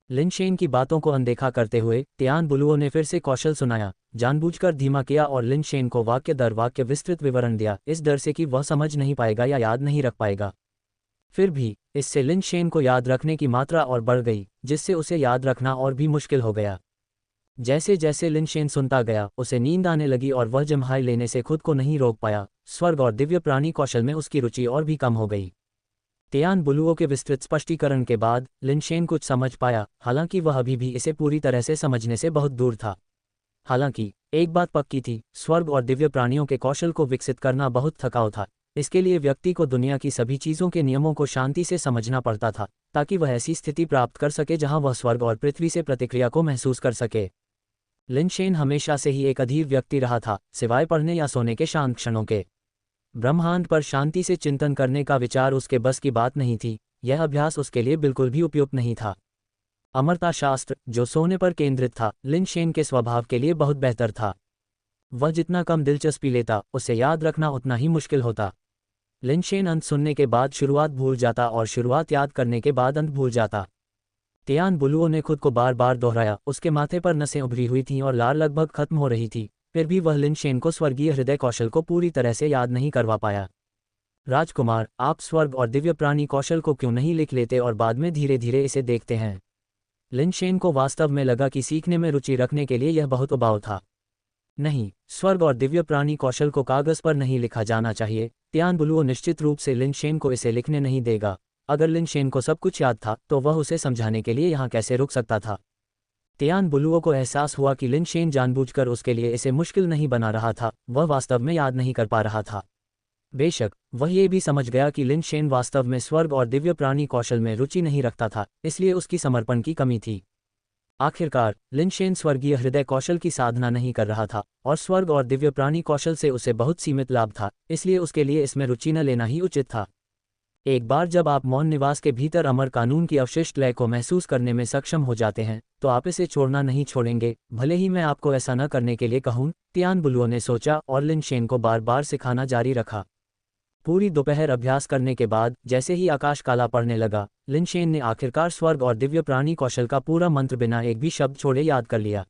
लिनशेन की बातों को अनदेखा करते हुए तियान बुलुओ ने फिर से कौशल सुनाया, जानबूझकर धीमा किया और लिनशेन को वाक्य दर वाक्य विस्तृत विवरण दिया, इस डर से कि वह समझ नहीं पाएगा या याद नहीं रख पाएगा। फिर भी इससे लिनशेन को याद रखने की मात्रा और बढ़ गई, जिससे उसे याद रखना और भी मुश्किल हो गया। जैसे जैसे लिनशेन सुनता गया, उसे नींद आने लगी और वह जम्हाई लेने से खुद को नहीं रोक पाया। स्वर्ग और दिव्य प्राणी कौशल में उसकी रुचि और भी कम हो गई। तियान बुलुओ के विस्तृत स्पष्टीकरण के बाद लिनशेन कुछ समझ पाया, हालांकि वह अभी भी इसे पूरी तरह से समझने से बहुत दूर था। हालांकि एक बात पक्की थी, स्वर्ग और दिव्य प्राणियों के कौशल को विकसित करना बहुत थकाऊ था। इसके लिए व्यक्ति को दुनिया की सभी चीज़ों के नियमों को शांति से समझना पड़ता था, ताकि वह ऐसी स्थिति प्राप्त कर सके जहां वह स्वर्ग और पृथ्वी से प्रतिक्रिया को महसूस कर सके। लिनशेन हमेशा से ही एक अधीर व्यक्ति रहा था, सिवाय पढ़ने या सोने के शांत क्षणों के। ब्रह्मांड पर शांति से चिंतन करने का विचार उसके बस की बात नहीं थी, यह अभ्यास उसके लिए बिल्कुल भी उपयुक्त नहीं था। अमरता शास्त्र, जो सोने पर केंद्रित था, लिनशेन के स्वभाव के लिए बहुत बेहतर था। वह जितना कम दिलचस्पी लेता, उसे याद रखना उतना ही मुश्किल होता। लिनशेन अंत सुनने के बाद शुरुआत भूल जाता और शुरुआत याद करने के बाद अंत भूल जाता। तियान बुलुओ ने खुद को बार बार दोहराया, उसके माथे पर नसें उभरी हुई थीं और लार लगभग खत्म हो रही थी। फिर भी वह लिनशेन को स्वर्गीय हृदय कौशल को पूरी तरह से याद नहीं करवा पाया। राजकुमार, आप स्वर्ग और दिव्य प्राणी कौशल को क्यों नहीं लिख लेते और बाद में धीरे धीरे इसे देखते हैं? लिनशेन को वास्तव में लगा कि सीखने में रुचि रखने के लिए यह बहुत उबाऊ था। नहीं, स्वर्ग और दिव्य प्राणी कौशल को कागज पर नहीं लिखा जाना चाहिए। तियान बुलुओ निश्चित रूप से लिनशेन को इसे लिखने नहीं देगा। अगर लिनशेन को सब कुछ याद था, तो वह उसे समझाने के लिए यहाँ कैसे रुक सकता था? तियान बुलुओ को एहसास हुआ कि लिनशेन जानबूझकर उसके लिए इसे मुश्किल नहीं बना रहा था, वह वास्तव में याद नहीं कर पा रहा था। बेशक वह ये भी समझ गया कि लिनशेन वास्तव में स्वर्ग और दिव्य प्राणी कौशल में रुचि नहीं रखता था, इसलिए उसकी समर्पण की कमी थी। आखिरकार लिनशेन स्वर्गीय हृदय कौशल की साधना नहीं कर रहा था, और स्वर्ग और दिव्य प्राणी कौशल से उसे बहुत सीमित लाभ था, इसलिए उसके लिए इसमें रुचि न लेना ही उचित था। एक बार जब आप मौन निवास के भीतर अमर कानून की अवशिष्ट लय को महसूस करने में सक्षम हो जाते हैं, तो आप इसे छोड़ना नहीं छोड़ेंगे, भले ही मैं आपको ऐसा न करने के लिए कहूं। तियान बुलुओ ने सोचा और लिनशेन को बार बार सिखाना जारी रखा। पूरी दोपहर अभ्यास करने के बाद जैसे ही आकाश काला पड़ने लगा, लिनशेन ने आखिरकार स्वर्ग और दिव्य प्राणी कौशल का पूरा मंत्र बिना एक भी शब्द छोड़े याद कर लिया।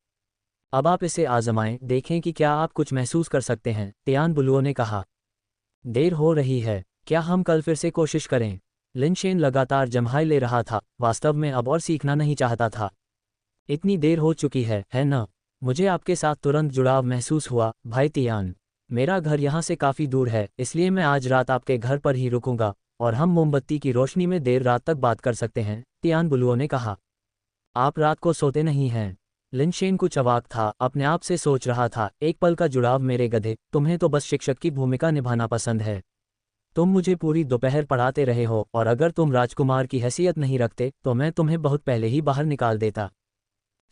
अब आप इसे आजमाएं, देखें कि क्या आप कुछ महसूस कर सकते हैं, तियान बुलुओ ने कहा। देर हो रही है, क्या हम कल फिर से कोशिश करें? लिनशेन लगातार जम्हाई ले रहा था, वास्तव में अब और सीखना नहीं चाहता था। इतनी देर हो चुकी है न? मुझे आपके साथ तुरंत जुड़ाव महसूस हुआ, भाई तियान। मेरा घर यहाँ से काफ़ी दूर है, इसलिए मैं आज रात आपके घर पर ही रुकूंगा और हम मोमबत्ती की रोशनी में देर रात तक बात कर सकते हैं, तियान बुलुओ ने कहा। आप रात को सोते नहीं हैं? लिनशेन कुछ अवाक था, अपने आप से सोच रहा था, एक पल का जुड़ाव मेरे गधे, तुम्हें तो बस शिक्षक की भूमिका निभाना पसंद है। तुम मुझे पूरी दोपहर पढ़ाते रहे हो, और अगर तुम राजकुमार की हैसियत नहीं रखते तो मैं तुम्हें बहुत पहले ही बाहर निकाल देता।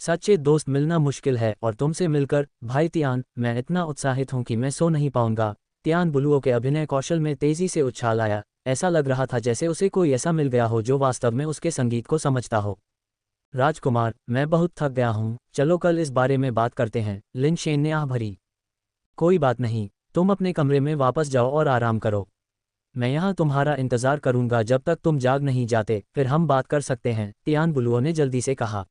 सच्चे दोस्त मिलना मुश्किल है, और तुमसे मिलकर, भाई तियान, मैं इतना उत्साहित हूं कि मैं सो नहीं पाऊंगा। तियान बुलुओ के अभिनय कौशल में तेजी से उछाल आया, ऐसा लग रहा था जैसे उसे कोई ऐसा मिल गया हो जो वास्तव में उसके संगीत को समझता हो। राजकुमार, मैं बहुत थक गया हूँ, चलो कल इस बारे में बात करते हैं, लिनशेन ने आह भरी। कोई बात नहीं, तुम अपने कमरे में वापस जाओ और आराम करो। मैं यहाँ तुम्हारा इंतज़ार करूंगा जब तक तुम जाग नहीं जाते, फिर हम बात कर सकते हैं, तियान बुलुओ ने जल्दी से कहा।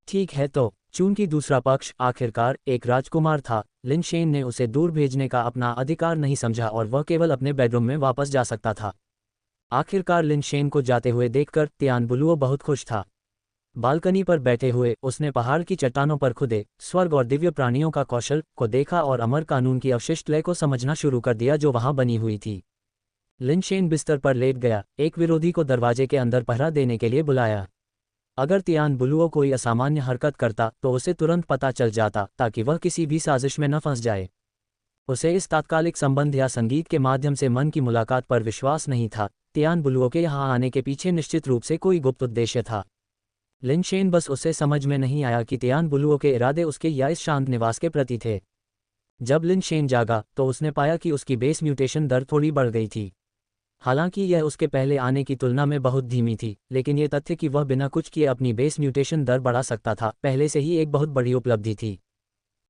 ठीक है तो, चूंकि दूसरा पक्ष आखिरकार एक राजकुमार था, लिनशेन ने उसे दूर भेजने का अपना अधिकार नहीं समझा और वह केवल अपने बेडरूम में वापस जा सकता था। आखिरकार लिनशेन को जाते हुए देखकर तियान बुलुओ बहुत खुश था। बालकनी पर बैठे हुए उसने पहाड़ की चट्टानों पर खुदे स्वर्ग और दिव्य प्राणियों का कौशल को देखा और अमर कानून की अवशिष्ट लय को समझना शुरू कर दिया जो वहां बनी हुई थी। लिनशेन बिस्तर पर लेट गया, एक विरोधी को दरवाजे के अंदर पहरा देने के लिए बुलाया। अगर तियान बुलुओ कोई असामान्य हरकत करता तो उसे तुरंत पता चल जाता, ताकि वह किसी भी साजिश में न फंस जाए। उसे इस तात्कालिक संबंध या संगीत के माध्यम से मन की मुलाकात पर विश्वास नहीं था। तियान बुलुओ के यहाँ आने के पीछे निश्चित रूप से कोई गुप्त उद्देश्य था। लिनशेन बस उसे समझ में नहीं आया कि तियान बुलुओ के इरादे उसके या इस शांत निवास के प्रति थे। जब लिनशेन जागा तो उसने पाया कि उसकी बेस म्यूटेशन दर थोड़ी बढ़ गई थी। हालांकि यह उसके पहले आने की तुलना में बहुत धीमी थी, लेकिन यह तथ्य कि वह बिना कुछ किए अपनी बेस म्यूटेशन दर बढ़ा सकता था, पहले से ही एक बहुत बड़ी उपलब्धि थी।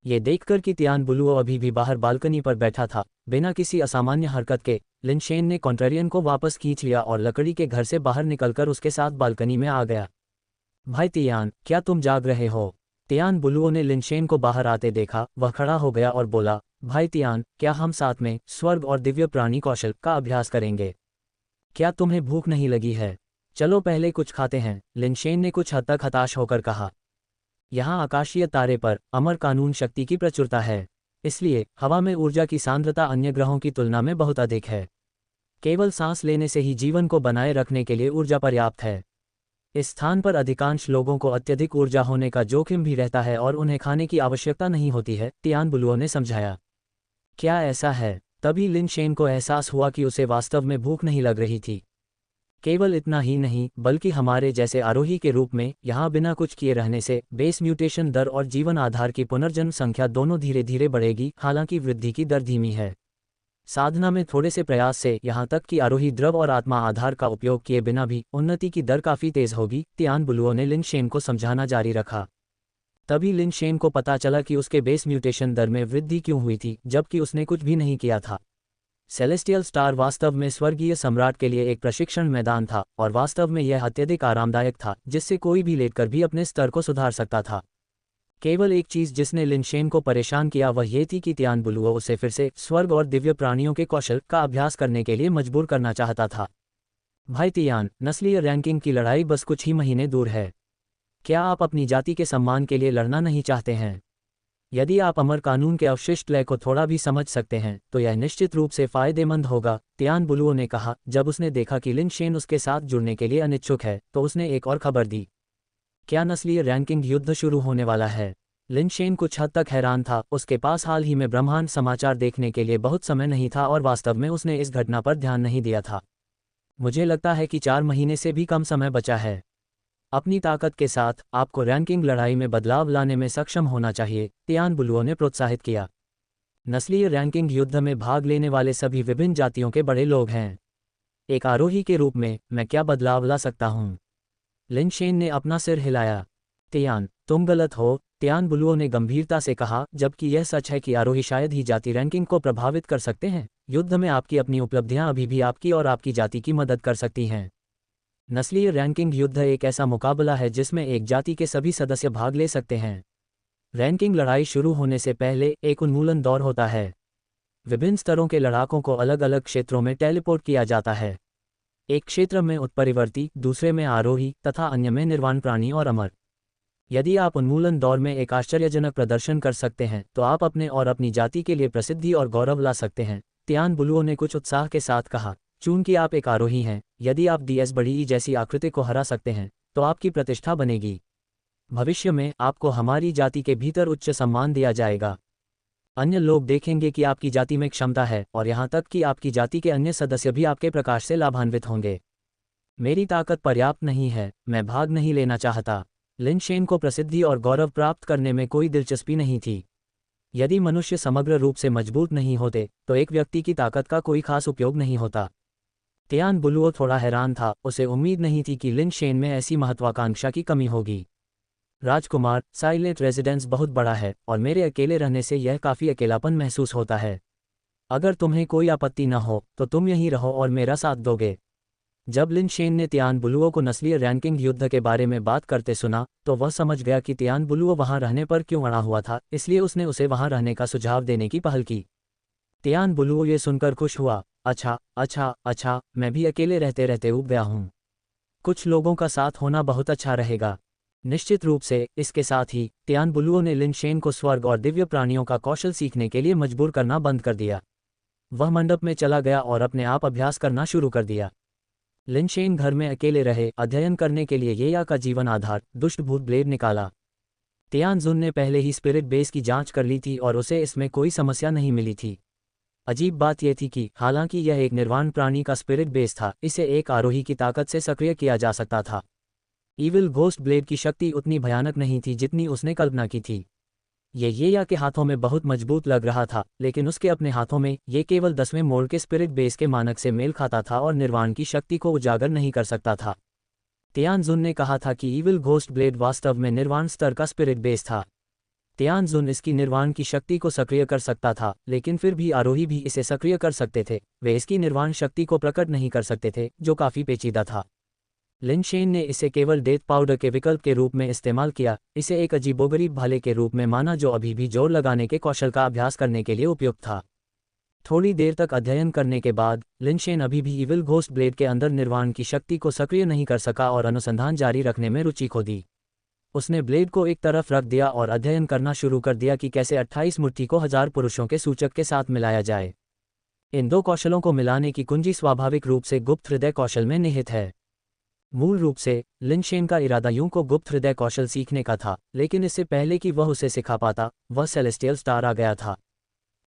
ये देखकर कि तियान बुलुओ अभी भी बाहर बालकनी पर बैठा था, बिना किसी असामान्य हरकत के, लिनशेन ने कॉन्ट्रेरियन को वापस खींच लिया और लकड़ी के घर से बाहर निकलकर उसके साथ बालकनी में आ गया। भाई तियान, क्या तुम जाग रहे हो? तियान बुलुओ ने लिनशेन को बाहर आते देखा। वह खड़ा हो गया और बोला, भाई तियान, क्या हम साथ में स्वर्ग और दिव्य प्राणी कौशल का अभ्यास करेंगे? क्या तुम्हें भूख नहीं लगी है? चलो पहले कुछ खाते हैं, लिनशेन ने कुछ हद तक हताश होकर कहा। यहाँ आकाशीय तारे पर अमर कानून शक्ति की प्रचुरता है। इसलिए हवा में ऊर्जा की सांद्रता अन्य ग्रहों की तुलना में बहुत अधिक है। केवल सांस लेने से ही जीवन को बनाए रखने के लिए ऊर्जा पर्याप्त है। इस स्थान पर अधिकांश लोगों को अत्यधिक ऊर्जा होने का जोखिम भी रहता है और उन्हें खाने की आवश्यकता नहीं होती है, तियान बुलुओ ने समझाया। क्या ऐसा है? तभी लिनशेन को एहसास हुआ कि उसे वास्तव में भूख नहीं लग रही थी। केवल इतना ही नहीं, बल्कि हमारे जैसे आरोही के रूप में यहाँ बिना कुछ किए रहने से बेस म्यूटेशन दर और जीवन आधार की पुनर्जन्म संख्या दोनों धीरे धीरे बढ़ेगी, हालांकि वृद्धि की दर धीमी है। साधना में थोड़े से प्रयास से यहाँ तक कि आरोही द्रव और आत्मा आधार का उपयोग किए बिना भी उन्नति की दर काफ़ी तेज होगी, तियान बुलुओ ने लिनशेन को समझाना जारी रखा। तभी लिनशेन को पता चला कि उसके बेस म्यूटेशन दर में वृद्धि क्यों हुई थी, जबकि उसने कुछ भी नहीं किया था। सेलेस्टियल स्टार वास्तव में स्वर्गीय सम्राट के लिए एक प्रशिक्षण मैदान था, और वास्तव में यह अत्यधिक आरामदायक था, जिससे कोई भी लेटकर भी अपने स्तर को सुधार सकता था। केवल एक चीज़ जिसने लिनशेन को परेशान किया वह ये थी कि तियान बुलुओ उसे फिर से स्वर्ग और दिव्य प्राणियों के कौशल का अभ्यास करने के लिए मजबूर करना चाहता था। भाई तियान, नस्लीय रैंकिंग की लड़ाई बस कुछ ही महीने दूर है। क्या आप अपनी जाति के सम्मान के लिए लड़ना नहीं चाहते हैं? यदि आप अमर कानून के अवशिष्ट लय को थोड़ा भी समझ सकते हैं तो यह निश्चित रूप से फायदेमंद होगा, तियान बुलुओ ने कहा। जब उसने देखा कि लिनशेन उसके साथ जुड़ने के लिए अनिच्छुक है तो उसने एक और खबर दी। क्या नस्लीय रैंकिंग युद्ध शुरू होने वाला है? लिनशेन कुछ हद तक हैरान था। उसके पास हाल ही में ब्रह्मांड समाचार देखने के लिए बहुत समय नहीं था और वास्तव में उसने इस घटना पर ध्यान नहीं दिया था। मुझे लगता है कि 4 महीने से भी कम समय बचा है। अपनी ताकत के साथ आपको रैंकिंग लड़ाई में बदलाव लाने में सक्षम होना चाहिए, तियान बुलुओ ने प्रोत्साहित किया। नस्लीय रैंकिंग युद्ध में भाग लेने वाले सभी विभिन्न जातियों के बड़े लोग हैं। एक आरोही के रूप में मैं क्या बदलाव ला सकता हूँ? लिनशेन ने अपना सिर हिलाया। तियान, तुम गलत हो, तियान बुलुओ ने गंभीरता से कहा, जबकि यह सच है कि आरोही शायद ही जाति रैंकिंग को प्रभावित कर सकते हैं। युद्ध में आपकी अपनी उपलब्धियां अभी भी आपकी और आपकी जाति की मदद कर सकती हैं। नस्लीय रैंकिंग युद्ध एक ऐसा मुकाबला है जिसमें एक जाति के सभी सदस्य भाग ले सकते हैं। रैंकिंग लड़ाई शुरू होने से पहले एक उन्मूलन दौर होता है। विभिन्न स्तरों के लड़ाकों को अलग अलग क्षेत्रों में टेलीपोर्ट किया जाता है। एक क्षेत्र में उत्परिवर्ती, दूसरे में आरोही तथा अन्य में निर्वाण प्राणी और अमर। यदि आप उन्मूलन दौर में एक आश्चर्यजनक प्रदर्शन कर सकते हैं तो आप अपने और अपनी जाति के लिए प्रसिद्धि और गौरव ला सकते हैं, तियान बुलुओ ने कुछ उत्साह के साथ कहा। चूंकि आप एक आरोही हैं, यदि आप डीएस बड़ी ई जैसी आकृति को हरा सकते हैं तो आपकी प्रतिष्ठा बनेगी। भविष्य में आपको हमारी जाति के भीतर उच्च सम्मान दिया जाएगा। अन्य लोग देखेंगे कि आपकी जाति में क्षमता है और यहाँ तक कि आपकी जाति के अन्य सदस्य भी आपके प्रकाश से लाभान्वित होंगे। मेरी ताकत पर्याप्त नहीं है, मैं भाग नहीं लेना चाहता। लिनशेन को प्रसिद्धि और गौरव प्राप्त करने में कोई दिलचस्पी नहीं थी। यदि मनुष्य समग्र रूप से मजबूत नहीं होते तो एक व्यक्ति की ताकत का कोई खास उपयोग नहीं होता। तियान बुलुओ थोड़ा हैरान था, उसे उम्मीद नहीं थी कि लिनशेन में ऐसी महत्वाकांक्षा की कमी होगी। राजकुमार, साइलेंट रेजिडेंस बहुत बड़ा है और मेरे अकेले रहने से यह काफ़ी अकेलापन महसूस होता है। अगर तुम्हें कोई आपत्ति न हो तो तुम यहीं रहो और मेरा साथ दोगे। जब लिनशेन ने तियान बुलुओ को नस्लीय रैंकिंग युद्ध के बारे में बात करते सुना तो वह समझ गया कि तियान बुलुओ वहां रहने पर क्यों अड़ा हुआ था, इसलिए उसने उसे वहां रहने का सुझाव देने की पहल की। तियान बुलुओ ये सुनकर खुश हुआ। अच्छा, मैं भी अकेले रहते रहते ऊब गया हूँ। कुछ लोगों का साथ होना बहुत अच्छा रहेगा। निश्चित रूप से। इसके साथ ही तियान बुलुओ ने लिनशेन को स्वर्ग और दिव्य प्राणियों का कौशल सीखने के लिए मजबूर करना बंद कर दिया। वह मंडप में चला गया और अपने आप अभ्यास करना शुरू कर दिया। लिनशेन घर में अकेले रहे। अध्ययन करने के लिए येया का जीवन आधार दुष्ट भूत ब्लेड निकाला। तियानजुन ने पहले ही स्पिरिट बेस की जांच कर ली थी और उसे इसमें कोई समस्या नहीं मिली थी। अजीब बात यह थी कि हालांकि यह एक निर्वाण प्राणी का स्पिरिट बेस था, इसे एक आरोही की ताकत से सक्रिय किया जा सकता था। ईविल घोस्ट ब्लेड की शक्ति उतनी भयानक नहीं थी जितनी उसने कल्पना की थी। ये येया के हाथों में बहुत मजबूत लग रहा था, लेकिन उसके अपने हाथों में ये केवल 10वें मोड़ के स्पिरिट बेस के मानक से मेल खाता था और निर्वाण की शक्ति को उजागर नहीं कर सकता था। तियानजुन ने कहा था कि ईविल घोस्ट ब्लेड वास्तव में निर्वाण स्तर का स्पिरिट बेस था। तियानजुन इसकी निर्वाण की शक्ति को सक्रिय कर सकता था, लेकिन फिर भी आरोही भी इसे सक्रिय कर सकते थे। वे इसकी निर्वाण शक्ति को प्रकट नहीं कर सकते थे, जो काफी पेचीदा था। लिन शेन ने इसे केवल डेथ पाउडर के विकल्प के रूप में इस्तेमाल किया, इसे एक अजीबोगरीब भाले के रूप में माना जो अभी भी जोर लगाने के कौशल का अभ्यास करने के लिए उपयुक्त था। थोड़ी देर तक अध्ययन करने के बाद लिन शेन अभी भी इविल घोस्ट ब्लेड के अंदर निर्वाण की शक्ति को सक्रिय नहीं कर सका और अनुसंधान जारी रखने में रुचि खो दी। उसने ब्लेड को एक तरफ रख दिया और अध्ययन करना शुरू कर दिया कि कैसे 28 मुट्ठी को 1000 पुरुषों के सूचक के साथ मिलाया जाए। इन दो कौशलों को मिलाने की कुंजी स्वाभाविक रूप से गुप्त हृदय कौशल में निहित है। मूल रूप से लिन शेन का इरादा यूं को गुप्त हृदय कौशल सीखने का था, लेकिन इससे पहले कि वह उसे सिखा पाता, वह सेलेस्टियल स्टार आ गया था।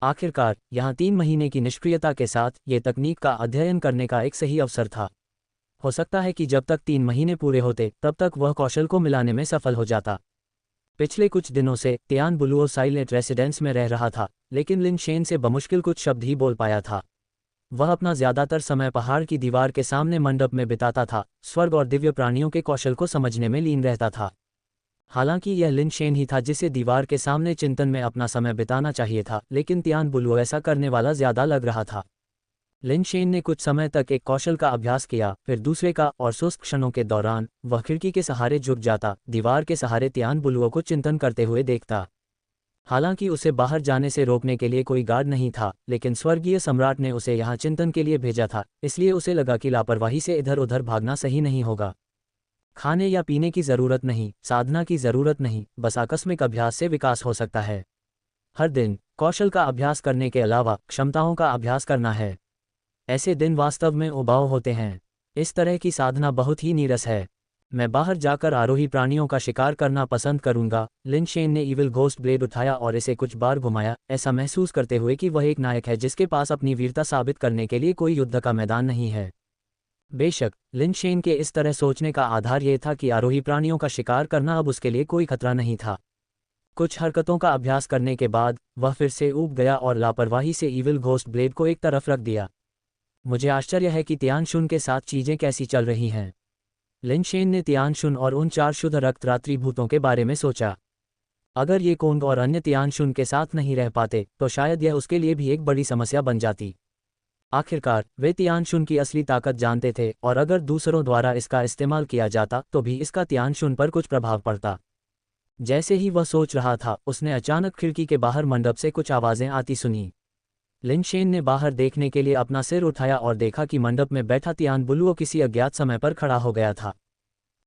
आखिरकार यहाँ 3 महीने की निष्क्रियता के साथ ये तकनीक का अध्ययन करने का एक सही अवसर था। हो सकता है कि जब तक 3 महीने पूरे होते तब तक वह कौशल को मिलाने में सफल हो जाता। पिछले कुछ दिनों से तियान बुलुओ साइलेंट रेसिडेंस में रह रहा था, लेकिन लिन शेन से बमुश्किल कुछ शब्द ही बोल पाया था। वह अपना ज्यादातर समय पहाड़ की दीवार के सामने मंडप में बिताता था, स्वर्ग और दिव्य प्राणियों के कौशल को समझने में लीन रहता था। हालांकि यह लिन शेन ही था जिसे दीवार के सामने चिंतन में अपना समय बिताना चाहिए था, लेकिन तियान बुलुओ ऐसा करने वाला ज्यादा लग रहा था। लिन शेन ने कुछ समय तक एक कौशल का अभ्यास किया, फिर दूसरे का, और सुस्त क्षणों के दौरान वह खिड़की के सहारे झुक जाता, दीवार के सहारे तियान बुलुओ को चिंतन करते हुए देखता। हालांकि उसे बाहर जाने से रोकने के लिए कोई गार्ड नहीं था, लेकिन स्वर्गीय सम्राट ने उसे यहाँ चिंतन के लिए भेजा था, इसलिए उसे लगा कि लापरवाही से इधर उधर भागना सही नहीं होगा। खाने या पीने की जरूरत नहीं, साधना की जरूरत नहीं, बस आकस्मिक अभ्यास से विकास हो सकता है। हर दिन कौशल का अभ्यास करने के अलावा क्षमताओं का अभ्यास करना है। ऐसे दिन वास्तव में उबाऊ होते हैं। इस तरह की साधना बहुत ही नीरस है। मैं बाहर जाकर आरोही प्राणियों का शिकार करना पसंद करूंगा। लिन शेन ने इविल घोस्ट ब्लेड उठाया और इसे कुछ बार घुमाया, ऐसा महसूस करते हुए कि वह एक नायक है जिसके पास अपनी वीरता साबित करने के लिए कोई युद्ध का मैदान नहीं है। बेशक लिन शेन के इस तरह सोचने का आधार यह था कि आरोही प्राणियों का शिकार करना अब उसके लिए कोई खतरा नहीं था। कुछ हरकतों का अभ्यास करने के बाद वह फिर से ऊब गया और लापरवाही से इविल घोस्ट ब्लेड को एक तरफ रख दिया। मुझे आश्चर्य है कि तियानशुन के साथ चीजें कैसी चल रही हैं। लिन शेन ने तियानशुन और उन 4 शुद्ध रक्त रात्रि भूतों के बारे में सोचा। अगर ये कोंग और अन्य तियानशुन के साथ नहीं रह पाते तो शायद यह उसके लिए भी एक बड़ी समस्या बन जाती। आखिरकार वे तियानशुन की असली ताकत जानते थे, और अगर दूसरों द्वारा इसका इस्तेमाल किया जाता तो भी इसका तियानशुन पर कुछ प्रभाव पड़ता। जैसे ही वह सोच रहा था, उसने अचानक खिड़की के बाहर मंडप से कुछ आवाजें आती सुनी। लिन शेन ने बाहर देखने के लिए अपना सिर उठाया और देखा कि मंडप में बैठा तियान बुलुओ किसी अज्ञात समय पर खड़ा हो गया था।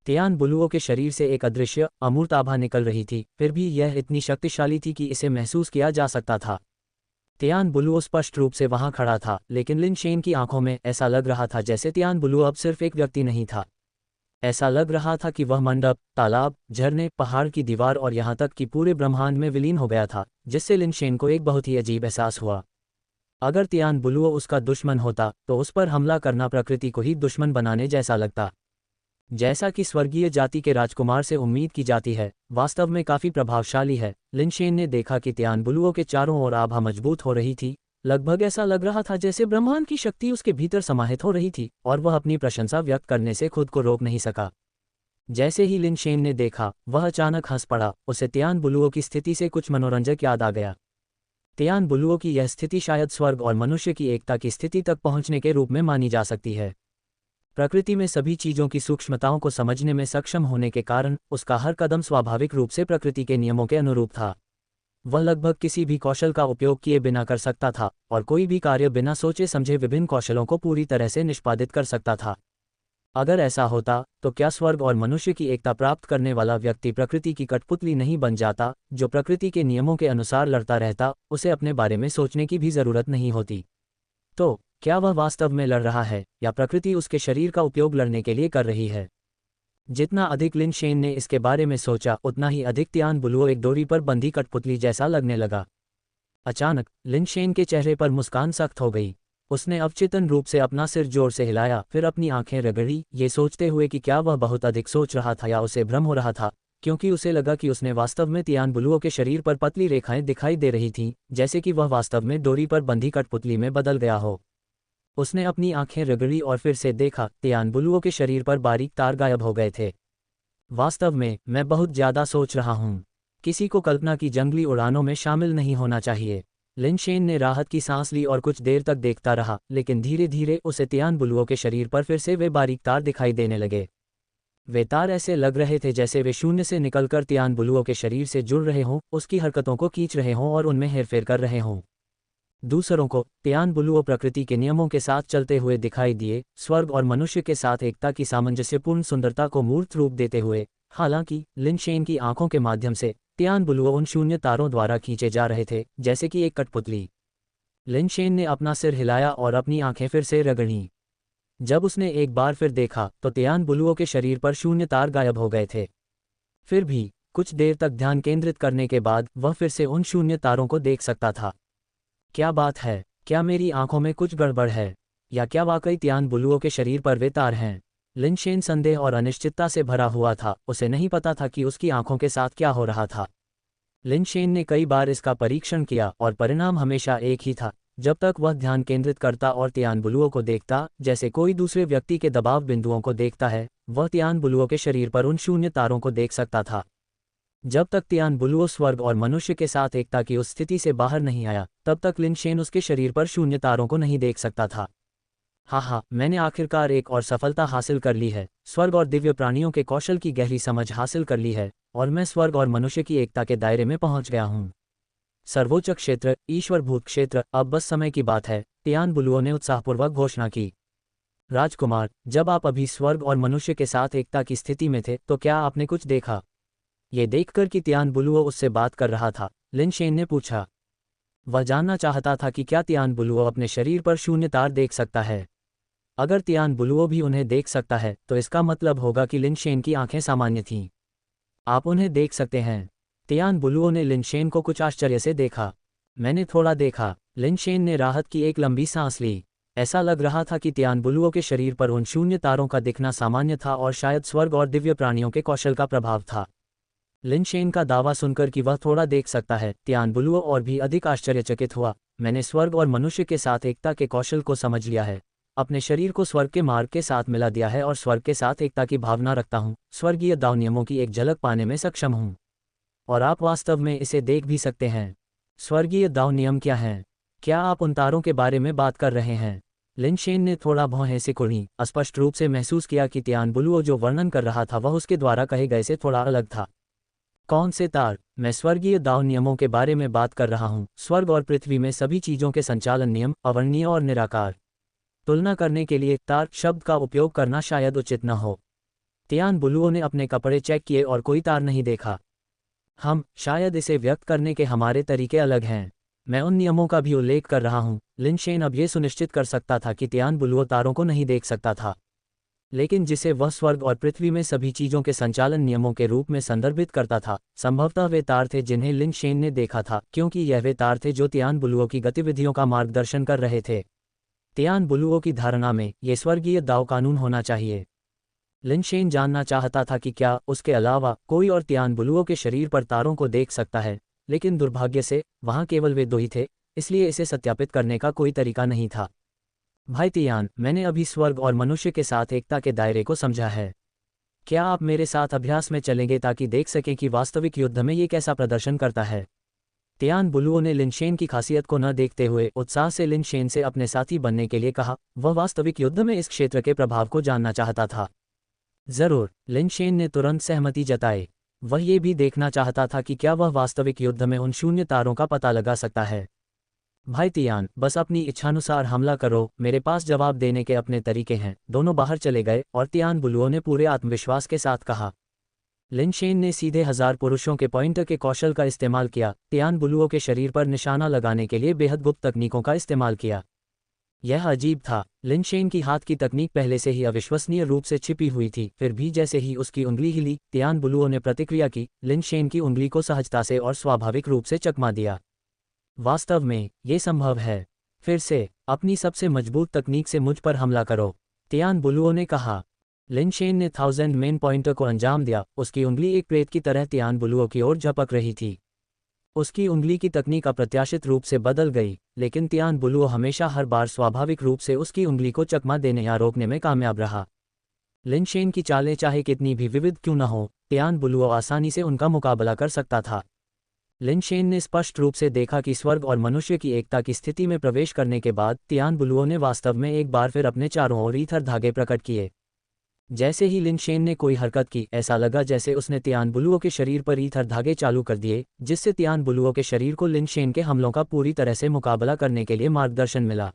तियान बुलुओ के शरीर से एक अदृश्य अमूर्त आभा निकल रही थी, फिर भी यह इतनी शक्तिशाली थी कि इसे महसूस किया जा सकता था। तियान बुलुओ स्पष्ट रूप से वहां खड़ा था, लेकिन लिन शेन की आंखों में ऐसा लग रहा था जैसे तियान बुलुओ अब सिर्फ एक व्यक्ति नहीं था। ऐसा लग रहा था कि वह मंडप, तालाब, झरने, पहाड़ की दीवार और यहाँ तक कि पूरे ब्रह्मांड में विलीन हो गया था, जिससे लिन शेन को एक बहुत ही अजीब एहसास हुआ। अगर तियान बुलुओ उसका दुश्मन होता तो उस पर हमला करना प्रकृति को ही दुश्मन बनाने जैसा लगता। जैसा कि स्वर्गीय जाति के राजकुमार से उम्मीद की जाती है, वास्तव में काफी प्रभावशाली है। लिन शेन ने देखा कि तियान बुलुओ के चारों ओर आभा मजबूत हो रही थी। लगभग ऐसा लग रहा था जैसे ब्रह्मांड की शक्ति उसके भीतर समाहित हो रही थी, और वह अपनी प्रशंसा व्यक्त करने से खुद को रोक नहीं सका। जैसे ही लिन शेन ने देखा, वह अचानक हंस पड़ा। उसे तियान बुलुओ की स्थिति से कुछ मनोरंजक याद आ गया। तियान बुलुओ की यह स्थिति शायद स्वर्ग और मनुष्य की एकता की स्थिति तक पहुंचने के रूप में मानी जा सकती है। प्रकृति में सभी चीजों की सूक्ष्मताओं को समझने में सक्षम होने के कारण उसका हर कदम स्वाभाविक रूप से प्रकृति के नियमों के अनुरूप था। वह लगभग किसी भी कौशल का उपयोग किए बिना कर सकता था, और कोई भी कार्य बिना सोचे समझे विभिन्न कौशलों को पूरी तरह से निष्पादित कर सकता था। अगर ऐसा होता तो क्या स्वर्ग और मनुष्य की एकता प्राप्त करने वाला व्यक्ति प्रकृति की कठपुतली नहीं बन जाता, जो प्रकृति के नियमों के अनुसार लड़ता रहता? उसे अपने बारे में सोचने की भी जरूरत नहीं होती। तो क्या वह वास्तव में लड़ रहा है, या प्रकृति उसके शरीर का उपयोग लड़ने के लिए कर रही है? जितना अधिक लिन शेन ने इसके बारे में सोचा, उतना ही अधिक तियान बुलुओ एक डोरी पर बंधी कठपुतली जैसा लगने लगा। अचानक लिन शेन के चेहरे पर मुस्कान सख्त हो गई। उसने अवचेतन रूप से अपना सिर जोर से हिलाया, फिर अपनी आंखें रगड़ी, ये सोचते हुए कि क्या वह बहुत अधिक सोच रहा था या उसे भ्रम हो रहा था, क्योंकि उसे लगा कि उसने वास्तव में तियान बुलुओ के शरीर पर पतली रेखाएं दिखाई दे रही थीं, जैसे कि वह वास्तव में डोरी पर बंधी कठपुतली में बदल गया हो। उसने अपनी आंखें रगड़ी और फिर से देखा, तियान बुलुओ के शरीर पर बारीक तार गायब हो गए थे। वास्तव में मैं बहुत ज्यादा सोच रहा हूँ। किसी को कल्पना की जंगली उड़ानों में शामिल नहीं होना चाहिए। लिन शेन ने राहत की सांस ली और कुछ देर तक देखता रहा, लेकिन धीरे धीरे उसे तियान बुलुओ के शरीर पर फिर से वे बारीक तार दिखाई देने लगे। वे तार ऐसे लग रहे थे जैसे वे शून्य से निकलकर तियान बुलुओं के शरीर से जुड़ रहे हों, उसकी हरकतों को खींच रहे हों और उनमें हेरफेर कर रहे हों। दूसरों को तियान बुलुओं प्रकृति के नियमों के साथ चलते हुए दिखाई दिए, स्वर्ग और मनुष्य के साथ एकता की सामंजस्यपूर्ण सुंदरता को मूर्त रूप देते हुए। हालांकि लिन शेन की आंखों के माध्यम से तियान बुलुओं उन शून्य तारों द्वारा खींचे जा रहे थे जैसे कि एक कठपुतली। लिन शेन ने अपना सिर हिलाया और अपनी आंखें फिर से रगड़ीं। जब उसने एक बार फिर देखा तो तियान बुलुओं के शरीर पर शून्य तार गायब हो गए थे। फिर भी कुछ देर तक ध्यान केंद्रित करने के बाद वह फिर से उन शून्य तारों को देख सकता था। क्या बात है? क्या मेरी आंखों में कुछ गड़बड़ है, या क्या वाकई तियान बुलुओं के शरीर पर वे तार हैं? लिन शेन संदेह और अनिश्चितता से भरा हुआ था, उसे नहीं पता था कि उसकी आंखों के साथ क्या हो रहा था। लिन शेन ने कई बार इसका परीक्षण किया और परिणाम हमेशा एक ही था। जब तक वह ध्यान केंद्रित करता और तियान बुलुओं को देखता जैसे कोई दूसरे व्यक्ति के दबाव बिंदुओं को देखता है, वह तियान बुलुओं के शरीर पर उन शून्य तारों को देख सकता था। जब तक तियान बुलुओ स्वर्ग और मनुष्य के साथ एकता की उस स्थिति से बाहर नहीं आया, तब तक लिन शेन उसके शरीर पर शून्य तारों को नहीं देख सकता था। हाँ, मैंने आखिरकार एक और सफलता हासिल कर ली है। स्वर्ग और दिव्य प्राणियों के कौशल की गहरी समझ हासिल कर ली है और मैं स्वर्ग और मनुष्य की एकता के दायरे में पहुंच गया हूँ। सर्वोच्च क्षेत्र, ईश्वरभूत क्षेत्र, अब बस समय की बात है, तियान बुलुओं ने उत्साहपूर्वक घोषणा की। राजकुमार, जब आप अभी स्वर्ग और मनुष्य के साथ एकता की स्थिति में थे तो क्या आपने कुछ देखा? ये देखकर कि तियान बुलुओ उससे बात कर रहा था, लिन शेन ने पूछा। वह जानना चाहता था कि क्या तियान बुलुओ अपने शरीर पर शून्य तार देख सकता है। अगर तियान बुलुओ भी उन्हें देख सकता है तो इसका मतलब होगा कि लिन शेन की आंखें सामान्य थीं। आप उन्हें देख सकते हैं। तियान बुलुओ ने लिन शेन को कुछ आश्चर्य से देखा। मैंने थोड़ा देखा। लिन शेन ने राहत की एक लंबी सांस ली। ऐसा लग रहा था कि तियान बुलुओ के शरीर पर उन शून्य तारों का दिखना सामान्य था और शायद स्वर्ग और दिव्य प्राणियों के कौशल का प्रभाव था। लिन शेन का दावा सुनकर कि वह थोड़ा देख सकता है, तियान बुलुओ और भी अधिक आश्चर्यचकित हुआ। मैंने स्वर्ग और मनुष्य के साथ एकता के कौशल को समझ लिया है, अपने शरीर को स्वर्ग के मार्ग के साथ मिला दिया है और स्वर्ग के साथ एकता की भावना रखता हूँ। स्वर्गीय दाव नियमों की एक झलक पाने में सक्षम हूँ और आप वास्तव में इसे देख भी सकते हैं। स्वर्गीय दाव नियम क्या हैं? क्या आप उन तारों के बारे में बात कर रहे हैं? लिन शेन ने थोड़ा भौहें सिकुड़ी। स्पष्ट रूप से महसूस किया कि तियान बुलुओ जो वर्णन कर रहा था वह उसके द्वारा कहे गए से थोड़ा अलग था। कौन से तार? मैं स्वर्गीय दाव नियमों के बारे में बात कर रहा हूँ। स्वर्ग और पृथ्वी में सभी चीजों के संचालन नियम, अवर्णनीय और निराकार। तुलना करने के लिए तार शब्द का उपयोग करना शायद उचित न हो। तियान बुलुओ ने अपने कपड़े चेक किए और कोई तार नहीं देखा। हम शायद इसे व्यक्त करने के हमारे तरीके अलग हैं। मैं उन नियमों का भी उल्लेख कर रहा हूँ। लिन शेन अब ये सुनिश्चित कर सकता था कि तियान बुलुओ तारों को नहीं देख सकता था, लेकिन जिसे वह स्वर्ग और पृथ्वी में सभी चीजों के संचालन नियमों के रूप में संदर्भित करता था, संभवतः वे तार थे जिन्हें लिन शेन ने देखा था, क्योंकि यह वे तार थे जो तियान बुलुओ की गतिविधियों का मार्गदर्शन कर रहे थे। तियान बुलुओ की धारणा में ये स्वर्गीय दाव कानून होना चाहिए। लिन शेन जानना चाहता था कि क्या उसके अलावा कोई और तियान बुलुओ के शरीर पर तारों को देख सकता है, लेकिन दुर्भाग्य से वहां केवल वे दो ही थे, इसलिए इसे सत्यापित करने का कोई तरीका नहीं था। भाई तियान, मैंने अभी स्वर्ग और मनुष्य के साथ एकता के दायरे को समझा है। क्या आप मेरे साथ अभ्यास में चलेंगे ताकि देख सकें कि वास्तविक युद्ध में ये कैसा प्रदर्शन करता है? तियान बुलुओ ने लिन शेन की खासियत को न देखते हुए उत्साह से लिन शेन से अपने साथी बनने के लिए कहा। वह वास्तविक युद्ध में इस क्षेत्र के प्रभाव को जानना चाहता था। जरूर, लिन शेन ने तुरंत सहमति जताई। वह ये भी देखना चाहता था कि क्या वह वास्तविक युद्ध में उन शून्य तारों का पता लगा सकता है। भाई तियान, बस अपनी इच्छानुसार हमला करो, मेरे पास जवाब देने के अपने तरीके हैं। दोनों बाहर चले गए और तियान बुलुओ ने पूरे आत्मविश्वास के साथ कहा। लिन शेन ने सीधे 1000 पुरुषों के पॉइंटर के कौशल का इस्तेमाल किया, तियान बुलुओ के शरीर पर निशाना लगाने के लिए बेहद गुप्त तकनीकों का इस्तेमाल किया। यह अजीब था। लिन शेन की हाथ की तकनीक पहले से ही अविश्वसनीय रूप से छिपी हुई थी, फिर भी जैसे ही उसकी उंगली हिली, तियान बुलुओ ने प्रतिक्रिया की। लिन शेन की उंगली को सहजता से और स्वाभाविक रूप से चकमा दिया। वास्तव में ये संभव है। फिर से अपनी सबसे मजबूत तकनीक से मुझ पर हमला करो, तियान बुलुओ ने कहा। लिन शेन ने 1000 मेन पॉइंटर को अंजाम दिया। उसकी उंगली एक प्रेत की तरह तियान बुलुओ की ओर झपक रही थी। उसकी उंगली की तकनीक अप्रत्याशित रूप से बदल गई, लेकिन तियान बुलुओ हमेशा हर बार स्वाभाविक रूप से उसकी उंगली को चकमा देने या रोकने में कामयाब रहा। लिन शेन की चालें चाहे कितनी भी विविध क्यों न हो, तियान बुलुओ आसानी से उनका मुकाबला कर सकता था। लिन शेन ने स्पष्ट रूप से देखा कि स्वर्ग और मनुष्य की एकता की स्थिति में प्रवेश करने के बाद तियान बुलुओ ने वास्तव में एक बार फिर अपने चारों ओर ईथर धागे प्रकट किए। जैसे ही लिनशेन ने कोई हरकत की, ऐसा लगा जैसे उसने तियान बुलुओ के शरीर पर ईथर धागे चालू कर दिए, जिससे तियान बुलुओ के शरीर को लिनशेन के हमलों का पूरी तरह से मुकाबला करने के लिए मार्गदर्शन मिला।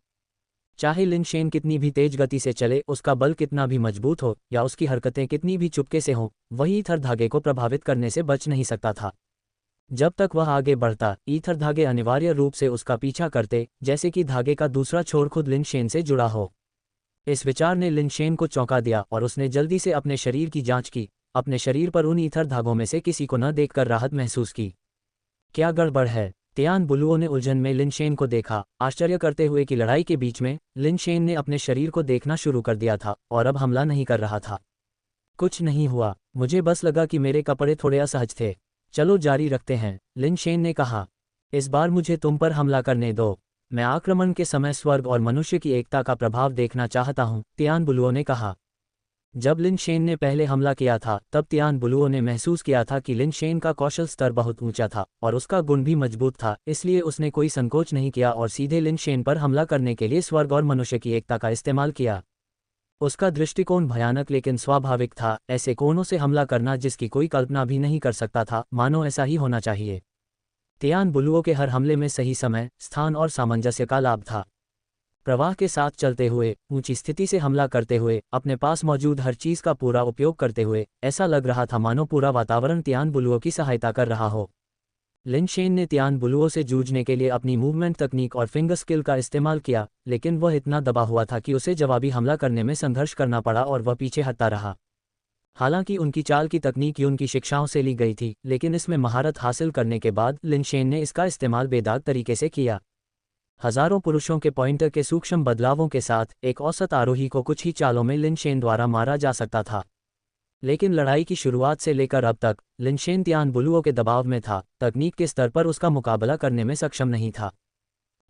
चाहे लिनशेन कितनी भी तेज गति से चले, उसका बल कितना भी मजबूत हो, या उसकी हरकतें कितनी भी चुपके से हों, वही ईथर धागे को प्रभावित करने से बच नहीं सकता था। जब तक वह आगे बढ़ता, ईथर धागे अनिवार्य रूप से उसका पीछा करते, जैसे कि धागे का दूसरा छोर खुद लिनशेन से जुड़ा हो। इस विचार ने लिनशेन को चौंका दिया और उसने जल्दी से अपने शरीर की जांच की। अपने शरीर पर उन ईथर धागों में से किसी को न देखकर राहत महसूस की। क्या गड़बड़ है? तियान बुलुओ ने उलझन में लिनशेन को देखा, आश्चर्य करते हुए कि लड़ाई के बीच में लिनशेन ने अपने शरीर को देखना शुरू कर दिया था और अब हमला नहीं कर रहा था। कुछ नहीं हुआ, मुझे बस लगा कि मेरे कपड़े थोड़े असहज थे। चलो जारी रखते हैं, लिनशेन ने कहा। इस बार मुझे तुम पर हमला करने दो। मैं आक्रमण के समय स्वर्ग और मनुष्य की एकता का प्रभाव देखना चाहता हूं, तियान बुलुओ ने कहा। जब लिनशेन ने पहले हमला किया था, तब तियान बुलुओ ने महसूस किया था कि लिनशेन का कौशल स्तर बहुत ऊंचा था और उसका गुण भी मजबूत था, इसलिए उसने कोई संकोच नहीं किया और सीधे लिनशेन पर हमला करने के लिए स्वर्ग और मनुष्य की एकता का इस्तेमाल किया। उसका दृष्टिकोण भयानक लेकिन स्वाभाविक था, ऐसे कोणों से हमला करना जिसकी कोई कल्पना भी नहीं कर सकता था, मानो ऐसा ही होना चाहिए। तियान बुलुओ के हर हमले में सही समय, स्थान और सामंजस्य का लाभ था। प्रवाह के साथ चलते हुए, ऊंची स्थिति से हमला करते हुए, अपने पास मौजूद हर चीज का पूरा उपयोग करते हुए, ऐसा लग रहा था मानो पूरा वातावरण तियान बुलुओ की सहायता कर रहा हो। लिनशेन ने तियान बुलुओ से जूझने के लिए अपनी मूवमेंट तकनीक और फिंगर स्किल का इस्तेमाल किया, लेकिन वह इतना दबा हुआ था कि उसे जवाबी हमला करने में संघर्ष करना पड़ा और वह पीछे हटता रहा। हालांकि उनकी चाल की तकनीक युन की शिक्षाओं से ली गई थी, लेकिन इसमें महारत हासिल करने के बाद लिनशेन ने इसका इस्तेमाल बेदाग तरीके से किया। हजारों पुरुषों के पॉइंटर के सूक्ष्म बदलावों के साथ एक औसत आरोही को कुछ ही चालों में लिनशेन द्वारा मारा जा सकता था। लेकिन लड़ाई की शुरुआत से लेकर अब तक लिनशेन तियान बुलुओ के दबाव में था, तकनीक के स्तर पर उसका मुकाबला करने में सक्षम नहीं था।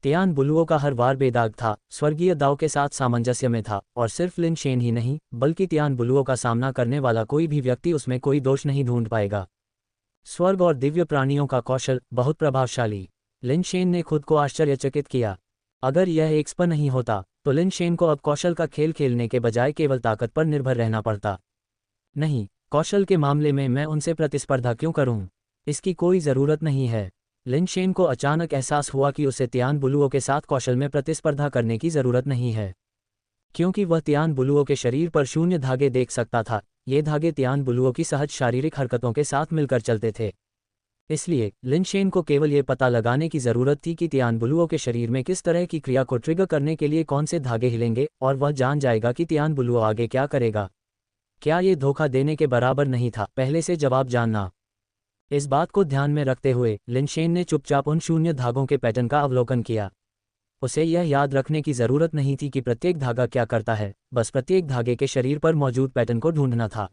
तियान बुलुओ का हर वार बेदाग था, स्वर्गीय दाव के साथ सामंजस्य में था, और सिर्फ लिनशेन ही नहीं, बल्कि तियान बुलुओ का सामना करने वाला कोई भी व्यक्ति उसमें कोई दोष नहीं ढूंढ पाएगा। स्वर्ग और दिव्य प्राणियों का कौशल बहुत प्रभावशाली। लिनशेन ने खुद को आश्चर्यचकित किया। अगर यह एक स्पर नहीं होता, तो लिनशेन को अब कौशल का खेल खेलने के बजाय केवल ताकत पर निर्भर रहना पड़ता। नहीं, कौशल के मामले में मैं उनसे प्रतिस्पर्धा क्यों करूं? इसकी कोई ज़रूरत नहीं है। लिनशेन को अचानक एहसास हुआ कि उसे तियान बुलुओ के साथ कौशल में प्रतिस्पर्धा करने की ज़रूरत नहीं है, क्योंकि वह तियान बुलुओ के शरीर पर शून्य धागे देख सकता था। ये धागे तियान बुलुओ की सहज शारीरिक हरकतों के साथ मिलकर चलते थे। इसलिए लिनशेन को केवल ये पता लगाने की ज़रूरत थी कि तियान बुलुओ के शरीर में किस तरह की क्रिया को ट्रिगर करने के लिए कौन से धागे हिलेंगे, और वह जान जाएगा कि तियान बुलुओ आगे क्या करेगा। क्या ये धोखा देने के बराबर नहीं था पहले से जवाब जानना? इस बात को ध्यान में रखते हुए लिनशेन ने चुपचाप उन शून्य धागों के पैटर्न का अवलोकन किया। उसे यह याद रखने की ज़रूरत नहीं थी कि प्रत्येक धागा क्या करता है, बस प्रत्येक धागे के शरीर पर मौजूद पैटर्न को ढूंढना था।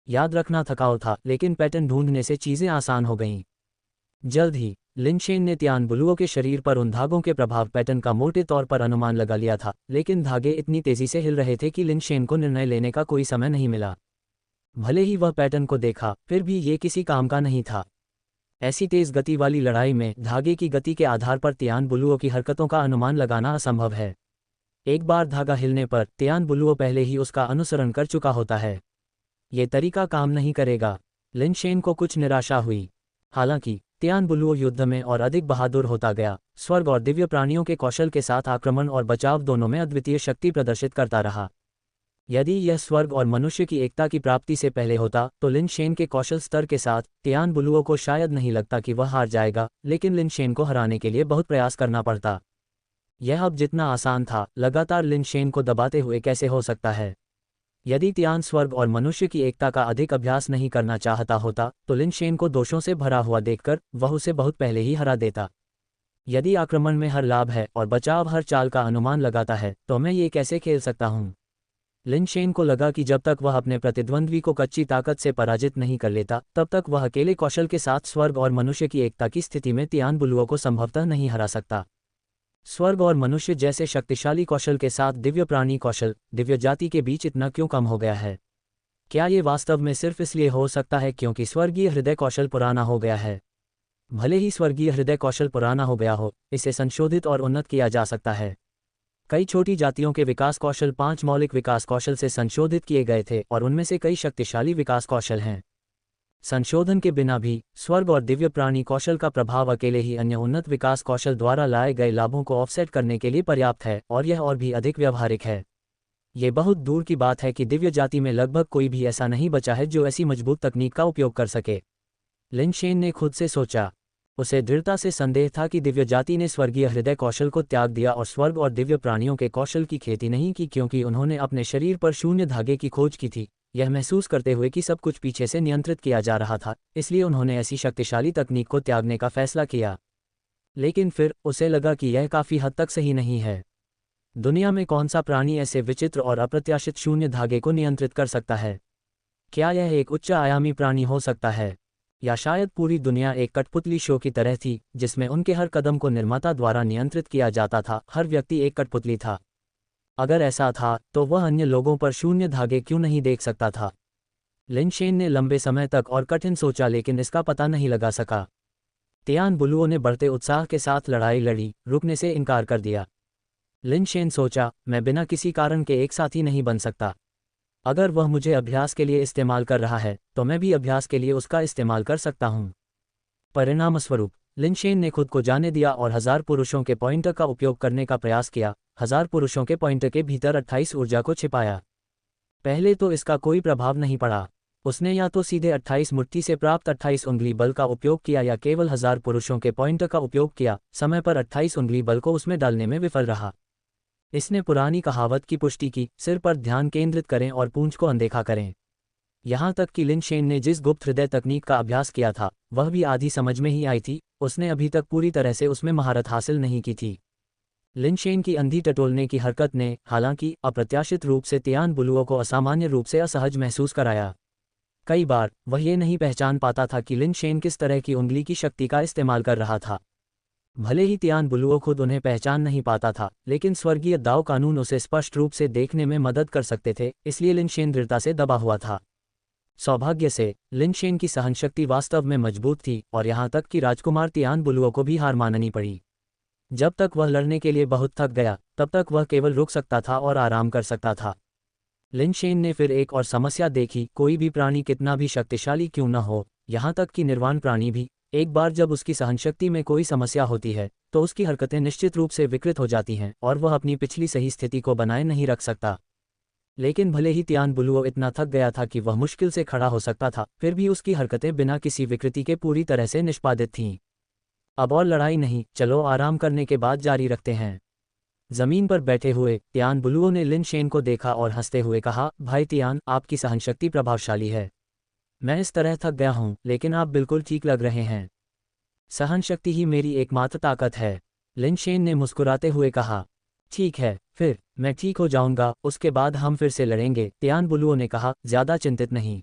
याद रखना थकाऊ था, लेकिन पैटर्न ढूंढने से चीज़ें आसान हो गईं। जल्द ही लिनशेन ने तियान बुलुओ के शरीर पर उन धागों के प्रभाव पैटर्न का मोटे तौर पर अनुमान लगा लिया था, लेकिन धागे इतनी तेज़ी से हिल रहे थे कि लिनशेन को निर्णय लेने का कोई समय नहीं मिला। भले ही वह पैटर्न को देखा, फिर भी ये किसी काम का नहीं था। ऐसी तेज गति वाली लड़ाई में धागे की गति के आधार पर तियान बुलुओ की हरकतों का अनुमान लगाना असंभव है। एक बार धागा हिलने पर तियान बुलुओ पहले ही उसका अनुसरण कर चुका होता है। ये तरीका काम नहीं करेगा। लिनशेन को कुछ निराशा हुई। हालांकि तियान बुलुओ युद्ध में और अधिक बहादुर होता गया, स्वर्ग और दिव्य प्राणियों के कौशल के साथ आक्रमण और बचाव दोनों में अद्वितीय शक्ति प्रदर्शित करता रहा। यदि यह स्वर्ग और मनुष्य की एकता की प्राप्ति से पहले होता, तो लिनशेन के कौशल स्तर के साथ तियान बुलुओ को शायद नहीं लगता कि वह हार जाएगा, लेकिन लिनशेन को हराने के लिए बहुत प्रयास करना पड़ता। यह अब जितना आसान था, लगातार लिनशेन को दबाते हुए कैसे हो सकता है? यदि तियान स्वर्ग और मनुष्य की एकता का अधिक अभ्यास नहीं करना चाहता होता, तो लिनशेन को दोषों से भरा हुआ देखकर वह उसे बहुत पहले ही हरा देता। यदि आक्रमण में हर लाभ है और बचाव हर चाल का अनुमान लगाता है, तो मैं ये कैसे खेल सकता हूँ? लिनशेन को लगा कि जब तक वह अपने प्रतिद्वंद्वी को कच्ची ताकत से पराजित नहीं कर लेता, तब तक वह अकेले कौशल के साथ स्वर्ग और मनुष्य की एकता की स्थिति में तियान बुलुओ को संभवतः नहीं हरा सकता। स्वर्ग और मनुष्य जैसे शक्तिशाली कौशल के साथ दिव्य प्राणी कौशल, दिव्य जाति के बीच इतना क्यों कम हो गया है? क्या ये वास्तव में सिर्फ इसलिए हो सकता है क्योंकि स्वर्गीय हृदय कौशल पुराना हो गया है? भले ही स्वर्गीय हृदय कौशल पुराना हो गया हो, इसे संशोधित और उन्नत किया जा सकता है। कई छोटी जातियों के विकास कौशल 5 मौलिक विकास कौशल से संशोधित किए गए थे और उनमें से कई शक्तिशाली विकास कौशल हैं। संशोधन के बिना भी स्वर्ग और दिव्य प्राणी कौशल का प्रभाव अकेले ही अन्य उन्नत विकास कौशल द्वारा लाए गए लाभों को ऑफसेट करने के लिए पर्याप्त है, और यह और भी अधिक व्यावहारिक है। ये बहुत दूर की बात है कि दिव्य जाति में लगभग कोई भी ऐसा नहीं बचा है जो ऐसी मजबूत तकनीक का उपयोग कर सके। लिन शेन ने खुद से सोचा। उसे दृढ़ता से संदेह था कि दिव्य जाति ने स्वर्गीय हृदय कौशल को त्याग दिया और स्वर्ग और दिव्य प्राणियों के कौशल की खेती नहीं की, क्योंकि उन्होंने अपने शरीर पर शून्य धागे की खोज की थी, यह महसूस करते हुए कि सब कुछ पीछे से नियंत्रित किया जा रहा था। इसलिए उन्होंने ऐसी शक्तिशाली तकनीक को त्यागने का फैसला किया। लेकिन फिर उसे लगा कि यह काफ़ी हद तक सही नहीं है। दुनिया में कौन सा प्राणी ऐसे विचित्र और अप्रत्याशित शून्य धागे को नियंत्रित कर सकता है? क्या यह एक उच्च आयामी प्राणी हो सकता है, या शायद पूरी दुनिया एक कठपुतली शो की तरह थी जिसमें उनके हर कदम को निर्माता द्वारा नियंत्रित किया जाता था? हर व्यक्ति एक कठपुतली था। अगर ऐसा था तो वह अन्य लोगों पर शून्य धागे क्यों नहीं देख सकता था? लिन शेन ने लंबे समय तक और कठिन सोचा, लेकिन इसका पता नहीं लगा सका। तियान बुलुओ ने बढ़ते उत्साह के साथ लड़ाई लड़ी, रुकने से इनकार कर दिया। लिन शेन सोचा, मैं बिना किसी कारण के एक साथी नहीं बन सकता। अगर वह मुझे अभ्यास के लिए इस्तेमाल कर रहा है तो मैं भी अभ्यास के लिए उसका इस्तेमाल कर सकता हूँ। परिणामस्वरूप लिन शेन ने खुद को जाने दिया और 1000 पुरुषों के पॉइंटर का उपयोग करने का प्रयास किया। 1000 पुरुषों के पॉइंटर के भीतर 28 ऊर्जा को छिपाया। पहले तो इसका कोई प्रभाव नहीं पड़ा। उसने या तो सीधे 28 मुट्ठी से प्राप्त 28 उंगली बल का उपयोग किया या केवल 1000 पुरुषों के पॉइंटर का उपयोग किया। समय पर 28 उंगली बल को उसमें डालने में विफल रहा। इसने पुरानी कहावत की पुष्टि की, सिर पर ध्यान केंद्रित करें और पूंछ को अनदेखा करें। यहाँ तक कि लिन शेन ने जिस गुप्त हृदय तकनीक का अभ्यास किया था वह भी आधी समझ में ही आई थी। उसने अभी तक पूरी तरह से उसमें महारत हासिल नहीं की थी। लिन शेन की अंधी टटोलने की हरकत ने हालांकि अप्रत्याशित रूप से तियान बुलुओ को असामान्य रूप से असहज महसूस कराया। कई बार वह ये नहीं पहचान पाता था कि लिन शेन किस तरह की उंगली की शक्ति का इस्तेमाल कर रहा था। भले ही तियान बुलुओ खुद उन्हें पहचान नहीं पाता था, लेकिन स्वर्गीय दाव कानून उसे स्पष्ट रूप से देखने में मदद कर सकते थे, इसलिए लिन शेन दृढ़ता से दबा हुआ था। सौभाग्य से लिन शेन की सहनशक्ति वास्तव में मजबूत थी और यहाँ तक कि राजकुमार तियान बुलुओ को भी हार माननी पड़ी। जब तक वह लड़ने के लिए बहुत थक गया तब तक वह केवल रुक सकता था और आराम कर सकता था। लिन शेन ने फिर एक और समस्या देखी। कोई भी प्राणी कितना भी शक्तिशाली क्यों न हो, यहाँ तक कि निर्वाण प्राणी भी, एक बार जब उसकी सहनशक्ति में कोई समस्या होती है तो उसकी हरकतें निश्चित रूप से विकृत हो जाती हैं और वह अपनी पिछली सही स्थिति को बनाए नहीं रख सकता। लेकिन भले ही तियान बुलुओ इतना थक गया था कि वह मुश्किल से खड़ा हो सकता था, फिर भी उसकी हरकतें बिना किसी विकृति के पूरी तरह से निष्पादित थीं। अब और लड़ाई नहीं, चलो आराम करने के बाद जारी रखते हैं। जमीन पर बैठे हुए तियान बुलुओ ने लिन शेन को देखा और हंसते हुए कहा, भाई तियान, आपकी सहनशक्ति प्रभावशाली है। मैं इस तरह थक गया हूँ, लेकिन आप बिल्कुल ठीक लग रहे हैं। सहनशक्ति ही मेरी एकमात्र ताकत है। लिन शेन ने मुस्कुराते हुए कहा, ठीक है, फिर मैं ठीक हो जाऊंगा, उसके बाद हम फिर से लड़ेंगे। तियान बुलुओ ने कहा, ज्यादा चिंतित नहीं।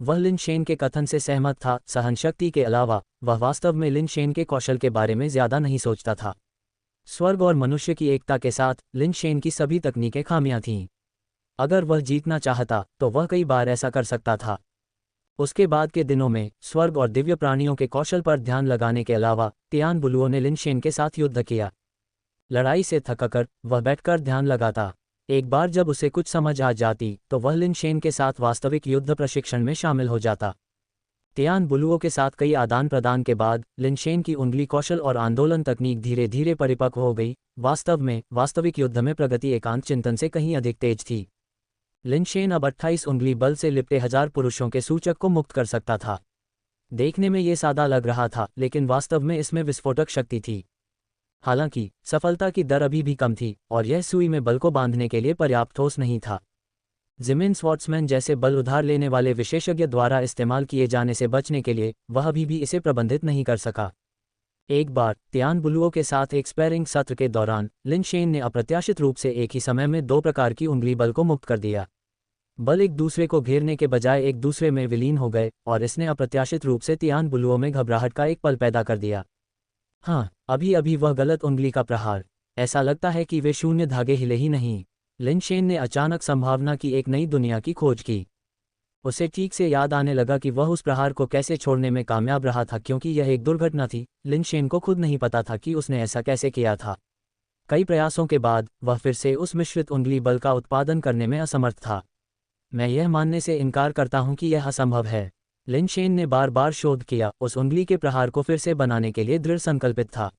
वह लिन शेन के कथन से सहमत था। सहनशक्ति के अलावा वह वास्तव में लिन शेन के कौशल के बारे में ज्यादा नहीं सोचता था। स्वर्ग और मनुष्य की एकता के साथ लिन शेन की सभी तकनीकें खामियां थीं। अगर वह जीतना चाहता तो वह कई बार ऐसा कर सकता था। उसके बाद के दिनों में स्वर्ग और दिव्य प्राणियों के कौशल पर ध्यान लगाने के अलावा तियान बुलुओ ने लिन शेन के साथ युद्ध किया। लड़ाई से थककर वह बैठकर ध्यान लगाता। एक बार जब उसे कुछ समझ आ जाती तो वह लिन शेन के साथ वास्तविक युद्ध प्रशिक्षण में शामिल हो जाता। तियान बुलुओ के साथ कई आदान प्रदान के बाद लिन शेन की उंगली कौशल और आंदोलन तकनीक धीरे धीरे परिपक्व हो गई। वास्तव में वास्तविक युद्ध में प्रगति एकांत चिंतन से कहीं अधिक तेज थी। लिन शेन अब 28 उंगली बल से लिपटे 1000 पुरुषों के सूचक को मुक्त कर सकता था। देखने में ये सादा लग रहा था, लेकिन वास्तव में इसमें विस्फोटक शक्ति थी। हालांकि सफलता की दर अभी भी कम थी और यह सुई में बल को बांधने के लिए पर्याप्त ठोस नहीं था। जिमिन स्वॉर्ट्समैन जैसे बल उधार लेने वाले विशेषज्ञ द्वारा इस्तेमाल किए जाने से बचने के लिए वह अभी भी इसे प्रबंधित नहीं कर सका। एक बार तियान बुलुओ के साथ एक स्पैरिंग सत्र के दौरान लिन शेन ने अप्रत्याशित रूप से एक ही समय में 2 प्रकार की उंगली बल को मुक्त कर दिया। बल एक दूसरे को घेरने के बजाय एक दूसरे में विलीन हो गए और इसने अप्रत्याशित रूप से तियान बुलुओ में घबराहट का एक पल पैदा कर दिया। हाँ, अभी अभी वह गलत उंगली का प्रहार, ऐसा लगता है कि वे शून्य धागे हिले ही नहीं। लिन शेन ने अचानक संभावना की एक नई दुनिया की खोज की। उसे ठीक से याद आने लगा कि वह उस प्रहार को कैसे छोड़ने में कामयाब रहा था, क्योंकि यह एक दुर्घटना थी। लिन शेन को खुद नहीं पता था कि उसने ऐसा कैसे किया था। कई प्रयासों के बाद वह फिर से उस मिश्रित उंगली बल का उत्पादन करने में असमर्थ था। मैं यह मानने से इनकार करता हूं कि यह असंभव है। लिन शेन ने बार बार शोध किया, उस उंगली के प्रहार को फिर से बनाने के लिए दृढ़ संकल्पित था।